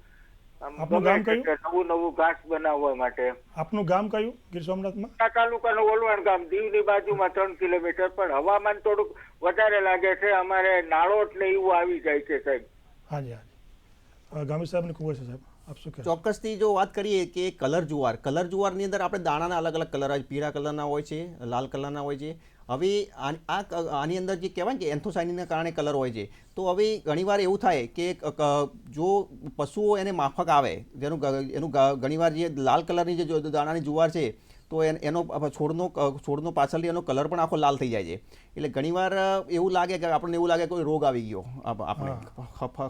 આપનું ગામ કયું? નવું ઘાસ બનાવવા માટે. આપનું ગામ કયું ગીર સોમનાથમાં? તાલુકાનું ઓલવાણ ગામ, દીવની બાજુમાં 3 કિલોમીટર, પણ હવામાન થોડુંક વધારે લાગે છે. અમારે નાળોટ ને એવું આવી જાય છે સાહેબ. હાજી હાજી. ગામી સાહેબને ખૂબ છે સાહેબ, આપ શું કહેશો? ચોક્કસથી જો વાત કરીએ કે કલર જુવારની અંદર આપણે દાણાના અલગ અલગ કલર હોય, પીળા કલરના હોય છે, લાલ કલરના હોય છે. હવે આની અંદર જે કહેવાય કે એન્થોસાયનિનના કારણે કલર હોય છે. તો હવે ઘણીવાર એવું થાય કે જો પશુઓ એને માફક આવે, એનું ઘણીવાર જે લાલ કલરની જે દાણાની જુવાર છે તો એનો છોડનો પાછળથી એનો કલર પણ આખો લાલ થઈ જાય છે. એટલે ઘણીવાર એવું લાગે કે આપણને એવું લાગે કોઈ રોગ આવી ગયો. આપણે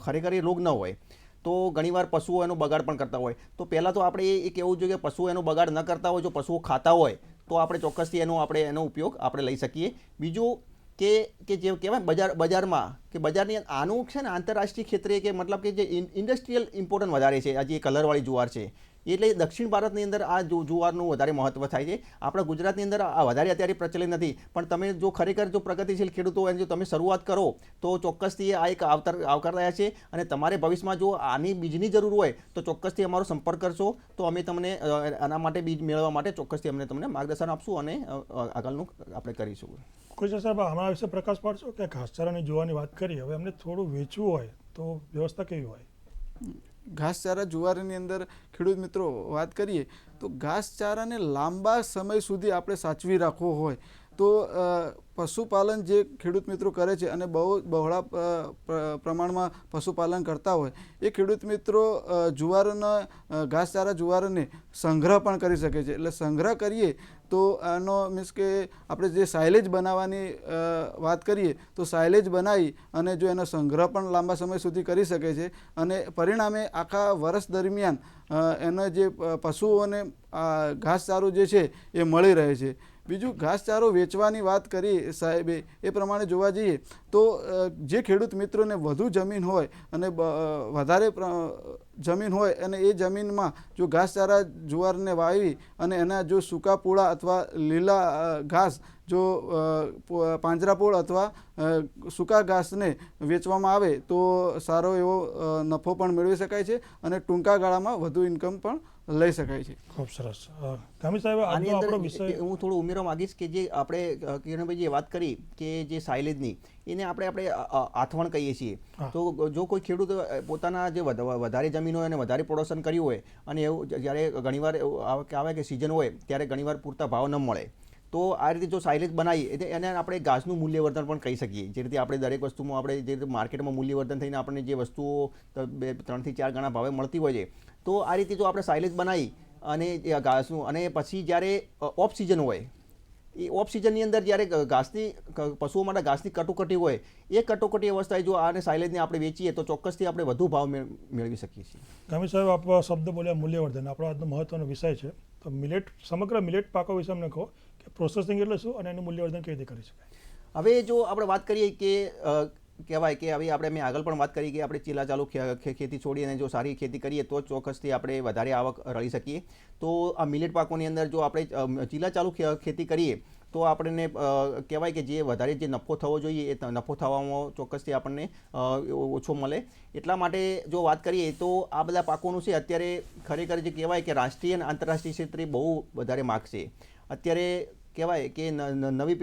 ખરેખર એ રોગ ન હોય. તો ઘણીવાર પશુઓ એનો બગાડ પણ કરતા હોય. તો પહેલાં તો આપણે એ કહેવું જોઈએ કે પશુઓ એનો બગાડ ન કરતા હોય, જો પશુઓ ખાતા હોય તો આપણે ચોક્કસથી એનો ઉપયોગ આપણે લઈ શકીએ. બીજું કે જે કહેવાય બજારમાં કે બજારની આનું છે ને આંતરરાષ્ટ્રીય ક્ષેત્રે કે મતલબ કે જે ઇન્ડસ્ટ્રીયલ ઇમ્પોર્ટન્ટ વધારે છે. આ જે કલરવાળી જુવાર છે એટલે દક્ષિણ ભારતની અંદર આ જુવારનું વધારે મહત્વ થાય છે. આપણા ગુજરાતની અંદર આ વધારે અત્યારે પ્રચલિત નથી, પણ તમે જો ખરેખર જો પ્રગતિશીલ ખેડૂતો હોય, જો તમે શરૂઆત કરો તો ચોક્કસથી આ એક આવકારદાયક છે. અને તમારે ભવિષ્યમાં જો આની બીજની જરૂર હોય તો ચોક્કસથી અમારો સંપર્ક કરશો તો અમે તમને આના માટે બીજ મેળવવા માટે ચોક્કસથી અમે તમને માર્ગદર્શન આપશું અને આગળનું આપણે કરીશું. કોઈ સાહેબ આના વિશે પ્રકાશ પાડશો કે ઘાસચારાની જુવારની વાત કરી, હવે અમને થોડું વેચવું હોય તો વ્યવસ્થા કેવી હોય? ઘાસચારા જુવારની અંદર ખેડૂત મિત્રો વાત કરીએ તો ઘાસચારાને લાંબા સમય સુધી આપણે સાચવી રાખવો હોય તો પશુપાલન જે ખેડૂત મિત્રો કરે છે અને બહોળા પ્રમાણમાં પશુપાલન કરતા હોય એ ખેડૂત મિત્રો ઘાસચારા જુવારને સંગ્રહ પણ કરી શકે છે. એટલે સંગ્રહ કરીએ તો આનો મીન્સ કે આપણે જે સાયલેજ બનાવવાની વાત કરીએ તો સાયલેજ બનાવી અને જો એનો સંગ્રહ પણ લાંબા સમય સુધી કરી શકે છે અને પરિણામે આખા વર્ષ દરમિયાન એના જે પશુઓને ઘાસચારો જે છે એ મળી રહે છે. બીજું, ઘાસચારો વેચવાની વાત કરી સાહેબે એ પ્રમાણે જોવા જઈએ તો જે ખેડૂત મિત્રોને વધુ જમીન હોય અને વધારે જમીન હોય અને એ જમીનમાં જો ઘાસચારા જુવારને વાવી અને એના જો સૂકા પૂળા અથવા લીલા ઘાસ જો પાંજરાપોળ અથવા સૂકા ઘાસને વેચવામાં આવે તો સારો એવો નફો પણ મેળવી શકાય છે અને ટૂંકા ગાળામાં વધુ ઇન્કમ પણ લઈ શકાય છે. ખૂબ સરસ. ગામી સાહેબ, આજનો આપણો વિષય હું થોડું ઉમેરવા માંગીશ કે જે આપણે કિરણભાઈ જે વાત કરી કે જે સાયલેજની એને આપણે આથવણ કહીએ છીએ. તો જો કોઈ ખેડૂત પોતાના જે વધારે જમીન હોય અને વધારે પ્રોડક્શન કર્યું હોય અને એવું જ્યારે ઘણીવાર આવે કે સિઝન હોય ત્યારે ઘણીવાર પૂરતા ભાવ ન મળે, તો આ રીતે જો સાયલેજ બનાવી એને આપણે ઘાસનું મૂલ્યવર્ધન પણ કહી શકીએ. જે રીતે આપણે દરેક વસ્તુમાં આપણે જે રીતે માર્કેટમાં મૂલ્યવર્ધન થઈને આપણને જે વસ્તુઓ 3 થી 4 ગણા ભાવે મળતી હોય છે, તો આ રીતે જો આપણે સાયલેજ બનાવી અને ઘાસનું અને પછી જ્યારે ઓફ સિઝન હોય એ ઓફ સિઝનની અંદર જ્યારે ઘાસની પશુઓ માટે ઘાસની કટોકટી હોય એ કટોકટી અવસ્થાએ જો આને સાયલેજને આપણે વેચીએ તો ચોક્કસથી આપણે વધુ ભાવ મેળવી શકીએ છીએ. ગામી સાહેબ, આપ શબ્દ બોલ્યા મૂલ્યવર્ધન, આપણો આજનો મહત્વનો વિષય છે. તો સમગ્ર મિલેટ પાકો વિશે અમને કહો કે પ્રોસેસિંગ એટલે શું અને એનું મૂલ્યવર્ધન કેવી રીતે કરી શકાય? હવે જો આપણે વાત કરીએ કે કહેવાય કે હવે આપણે મેં આગળ પણ વાત કરી કે આપણે ચીલા ચાલુ ખેતી છોડી અને જો સારી ખેતી કરીએ તો ચોક્કસથી આપણે વધારે આવક રળી શકીએ. તો આ મિલેટ પાકોની અંદર જો આપણે ચીલા ચાલુ ખેતી કરીએ તો આપણને કહેવાય કે જે વધારે જે નફો થવો જોઈએ એ નફો થવામાં ચોક્કસથી આપણને ઓછો મળે. એટલા માટે જો વાત કરીએ તો આ બધા પાકોનું છે અત્યારે ખરેખર જે કહેવાય કે રાષ્ટ્રીય અને આંતરરાષ્ટ્રીય ક્ષેત્રે બહુ વધારે માગ છે. અત્યારે કહેવાય કે નવી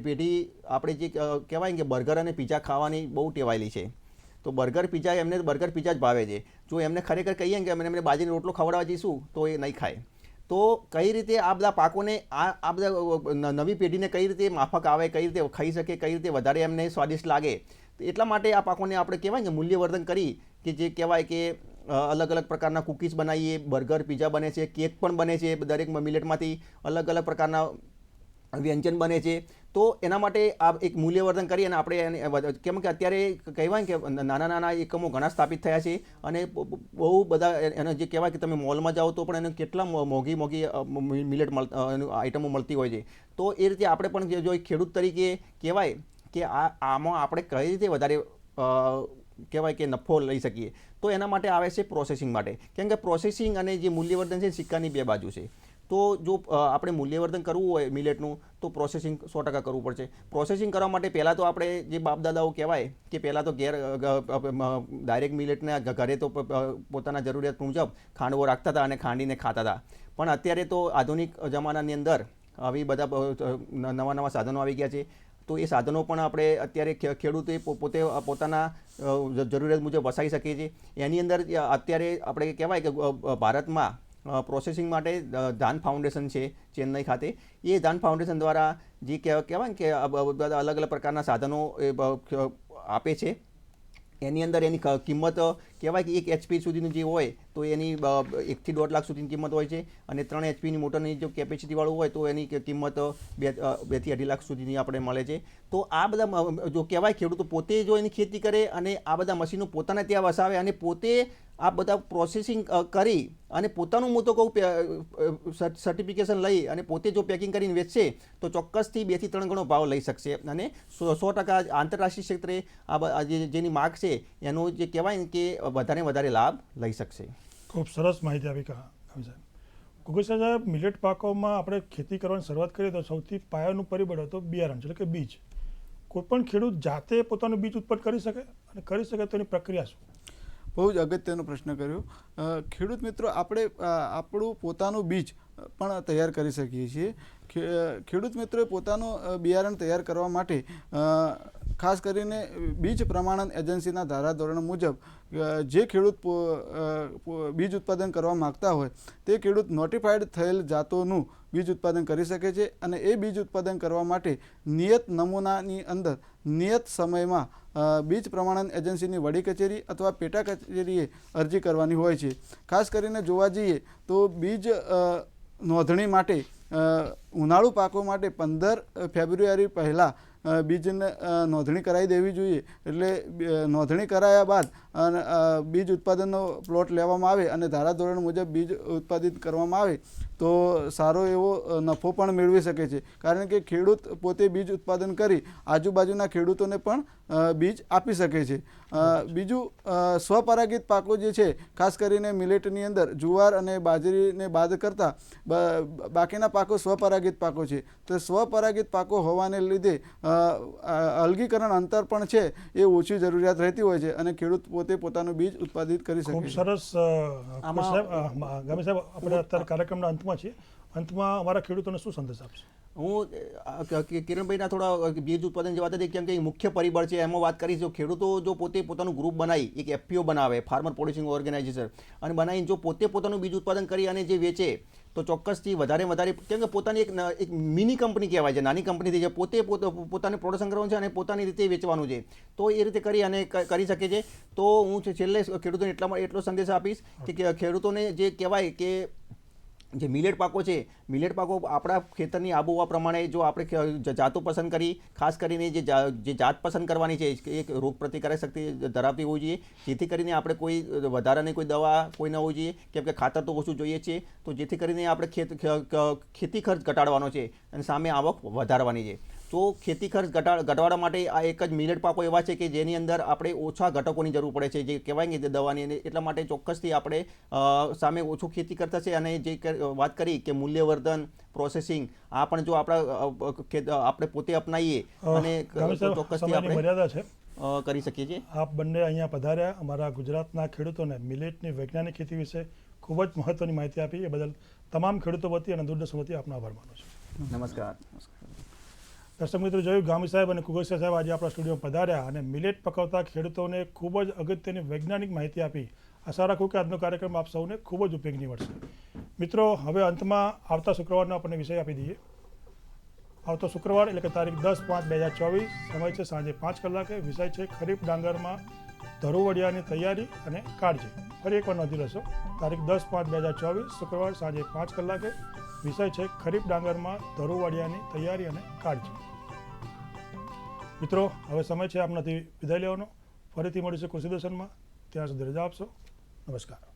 પેઢી આપણે જે કહેવાય કે બર્ગર અને પીઝા ખાવાની બહુ ટેવાયેલી છે. તો બર્ગર પીઝા એમને બર્ગર પીઝા જ ભાવે છે. જો એમને ખરેખર કહીએ કે એમને બાજરીનો રોટલો ખવડાવવા જઈશું તો એ નહીં ખાય. તો કઈ રીતે આ બધા પાકોને આ બધા નવી પેઢીને કઈ રીતે માફક આવે, કઈ રીતે ખાઈ શકે, કઈ રીતે વધારે એમને સ્વાદિષ્ટ લાગે, એટલા માટે આ પાકોને આપણે કહેવાય કે મૂલ્યવર્ધન કરી કે જે કહેવાય કે અલગ અલગ પ્રકારના કૂકીઝ બનાવીએ, બર્ગર પીઝા બને છે, કેક પણ બને છે, દરેક મિલેટમાંથી અલગ અલગ પ્રકારના વ્યંજન બને છે. તો એના માટે આ એક મૂલ્યવર્ધન કરી અને આપણે કેમ કે અત્યારે કહેવાય કે નાના નાના એકમો ઘણા સ્થાપિત થયા છે અને બહુ બધા એને જે કહેવાય કે તમે મોલમાં જાઓ તો પણ એને કેટલા મોંઘી મિલેટ આઇટમો મળતી હોય છે. તો એ રીતે આપણે પણ જો ખેડૂત તરીકે કહેવાય કે આમાં આપણે કઈ રીતે વધારે કહેવાય કે નફો લઈ શકીએ, તો એના માટે આવે છે પ્રોસેસિંગ માટે. કેમ કે પ્રોસેસિંગ અને જે મૂલ્યવર્ધન છે સિક્કાની બે બાજુ છે. તો જો આપણે મૂલ્યવર્ધન કરવું હોય મિલેટનું તો પ્રોસેસિંગ 100% કરવું પડશે. પ્રોસેસિંગ કરવા માટે પહેલાં તો આપણે જે બાપદાદાઓ કહેવાય કે પહેલાં તો ડાયરેક્ટ મિલેટના ઘરે તો પોતાના જરૂરિયાત મુજબ ખાંડવો રાખતા હતા અને ખાંડીને ખાતા હતા. પણ અત્યારે તો આધુનિક જમાનાની અંદર આવી બધા નવા સાધનો આવી ગયા છે. તો એ સાધનો પણ આપણે અત્યારે ખેડૂતે પોતે પોતાના જરૂરિયાત મુજબ વસાવી શકીએ છીએ. એની અંદર અત્યારે આપણે કહેવાય કે ભારતમાં પ્રોસેસિંગ માટે ધાન ફાઉન્ડેશન છે ચેન્નઈ ખાતે. એ ધાન ફાઉન્ડેશન દ્વારા જે કહેવાય કે બધા અલગ અલગ પ્રકારના સાધનો આપે છે. એની અંદર એની કિંમત કહેવાય કે 1 HP સુધીનું જે હોય તો એની 1 થી 1.5 લાખ સુધીની કિંમત હોય છે અને 3 HPની મોટરની જો કેપેસિટીવાળું હોય તો એની કિંમત 2 થી 2.5 લાખ સુધીની આપણે મળે છે. તો આ બધા જો કહેવાય ખેડૂતો પોતે જો એની ખેતી કરે અને આ બધા મશીનો પોતાને ત્યાં વસાવે અને પોતે આ બધા પ્રોસેસિંગ કરી અને પોતાનું હું તો કહું સર્ટિફિકેશન લઈ અને પોતે જો પેકિંગ કરીને વેચશે તો ચોક્કસથી 2 થી 3 ગણો ભાવ લઈ શકશે અને 100% આંતરરાષ્ટ્રીય ક્ષેત્રે આ જેની માગ છે એનો જે કહેવાય કે વધારે લાભ લઈ શકશે. ખૂબ સરસ માહિતી આપી ગામી સાહેબ. ગુગુ સાહેબ, મિલેટ પાકોમાં આપણે ખેતી કરવાની શરૂઆત કરીએ તો સૌથી પાયાનું પરિબળ હતો બિયારણ, એટલે કે બીજ. કોઈપણ ખેડૂત જાતે પોતાનું બીજ ઉત્પન્ન કરી શકે અને કરી શકે તો એની પ્રક્રિયા શું? બહુ જ અગત્યનો પ્રશ્ન કર્યો. ખેડૂત મિત્રો, આપણે આપણું પોતાનું બીજ પણ તૈયાર કરી શકીએ છીએ. ખેડૂત મિત્રોએ પોતાનું બિયારણ તૈયાર કરવા માટે ખાસ કરીને બીજ પ્રમાણન એજન્સીના ધારાધોરણ મુજબ જે ખેડૂત બીજ ઉત્પાદન કરવા માગતા હોય તે ખેડૂત નોટિફાઈડ થયેલ જાતોનું બીજ ઉત્પાદન કરી શકે છે અને એ બીજ ઉત્પાદન કરવા માટે નિયત નમૂનાની અંદર નિયત સમયમાં બીજ પ્રમાણન એજન્સીની વડી કચેરી અથવા પેટા કચેરીએ અરજી કરવાની હોય છે. ખાસ કરીને જોવા જઈએ તો બીજ નોંધણી માટે ઉનાળુ પાકો માટે 15 ફેબ્રુઆરી પહેલાં બીજને નોંધણી કરાવી દેવી જોઈએ. એટલે નોંધણી કરાયા બાદ અને બીજ ઉત્પાદનનો પ્લોટ લેવામાં આવે અને ધારાધોરણ મુજબ બીજ ઉત્પાદિત કરવામાં આવે તો સારો એવો નફો પણ મેળવી શકે છે. કારણ કે ખેડૂત પોતે બીજ ઉત્પાદન કરી આજુબાજુના ખેડૂતોને પણ બીજ આપી શકે છે. બીજું સ્વપરાગિત પાકો જે છે, ખાસ કરીને મિલેટની અંદર જુવાર અને બાજરીને બાદ કરતાં બાકીના પાકો સ્વપરાગિત પાકો છે. તો સ્વપરાગિત પાકો હોવાને લીધે અલગીકરણ અંતર પણ છે એ ઓછી જરૂરિયાત રહેતી હોય છે અને ખેડૂત પોતે પોતાનું બીજ ઉત્પાદિત કરી શકે છે. ખૂબ સરસ. ગામી સાહેબ, આપણે અત્યારે કાર્યક્રમના અંતમાં છીએ. અંતમાં અમારા ખેડૂતોને શું સંદેશ આપશે? હું કિરણભાઈના થોડા બીજ ઉત્પાદન જે વાત હતી, કેમ કે મુખ્ય પરિબળ છે એમાં વાત કરી. જો ખેડૂતો જો પોતે પોતાનું ગ્રુપ બનાવી એક FPO બનાવે, ફાર્મર પ્રોડ્યુસિંગ ઓર્ગેનાઇઝેશન, અને બનાવીને જો પોતે પોતાનું બીજ ઉત્પાદન કરી અને જે વેચે તો ચોક્કસથી વધારે, કેમ કે પોતાની એક મિની કંપની કહેવાય છે, નાની કંપની છે, પોતે પોતાને પ્રોડક્શન કરવાનું છે અને પોતાની રીતે વેચવાનું છે. તો એ રીતે કરી અને કરી શકે છે. તો હું છેલ્લે ખેડૂતોને એટલો સંદેશ આપીશ કે ખેડૂતોને જે કહેવાય કે જે મિલેટ પાકો છે, મિલેટ પાકો આપણા ખેતરની આબોહવા પ્રમાણે જો આપણે જાતો પસંદ કરી, ખાસ કરીને જે જાત પસંદ કરવાની છે એ રોગ પ્રતિકારક શક્તિ ધરાવતી હોવી જોઈએ, જેથી કરીને આપણે કોઈ વધારાની કોઈ દવા કોઈ ન હોવી જોઈએ, કેમ કે ખાતર તો ઓછું જોઈએ છે. તો જેથી કરીને આપણે ખેતી ખર્ચ ઘટાડવાનો છે અને સામે આવક વધારવાની છે. તો ખેતી ખર્ચ ઘટાડવા માટે આ એક જ મિલેટ પાકો એવા છે કે જેની અંદર આપણે ઓછા ઘટકોની જરૂર પડે છે, જે કહેવાય કે દવાની. એટલા માટે ચોક્કસથી આપણે સામે ઓછું ખેતી કરતા છે. અને જે વાત કરી કે મૂલ્યવર્ધન, પ્રોસેસિંગ, આ પણ જો આપણે પોતે અપનાવીએ અને ચોક્કસથી આપણે મર્યાદા છે કરી શકીએ છીએ. આપ બંને અહીંયા પધાર્યા, અમારા ગુજરાતના ખેડૂતોને મિલેટની વૈજ્ઞાનિક ખેતી વિશે ખૂબ જ મહત્વની માહિતી આપી. એ બદલ તમામ ખેડૂતો વતી અને દૂરદર્શન વતી આપનો આભાર માનું છું. નમસ્કાર. દર્શક મિત્રો, જોયું ગામી સાહેબ અને કુગસિયા સાહેબ આજે આપણા સ્ટુડિયોમાં પધાર્યા અને મિલેટ પકવતા ખેડૂતોને ખૂબ જ અગત્યની વૈજ્ઞાનિક માહિતી આપી. આશા રાખું કે આજનો કાર્યક્રમ આપ સૌને ખૂબ જ ઉપયોગી નીવડશે. મિત્રો, હવે અંતમાં આવતા શુક્રવારનો આપણને વિષય આપી દઈએ. આવતો શુક્રવાર એટલે કે તારીખ 10/5/2024, સમય છે સાંજે 5 કલાકે. વિષય છે ખરીફ ડાંગરમાં ધરુવડિયાની તૈયારી અને કાળજી. ફરી એકવાર નોંધી લેશો, તારીખ 10/5/2024, શુક્રવાર સાંજે 5 કલાકે. વિષય છે ખરીફ ડાંગરમાં ધરુવડિયાની તૈયારી અને કાળજી. મિત્રો, હવે સમય છે આપનાથી વિદાય લેવાનો. ફરીથી મળીશું કૃષિ દર્શનમાં. ત્યાં સુધી રજા આપશો. નમસ્કાર.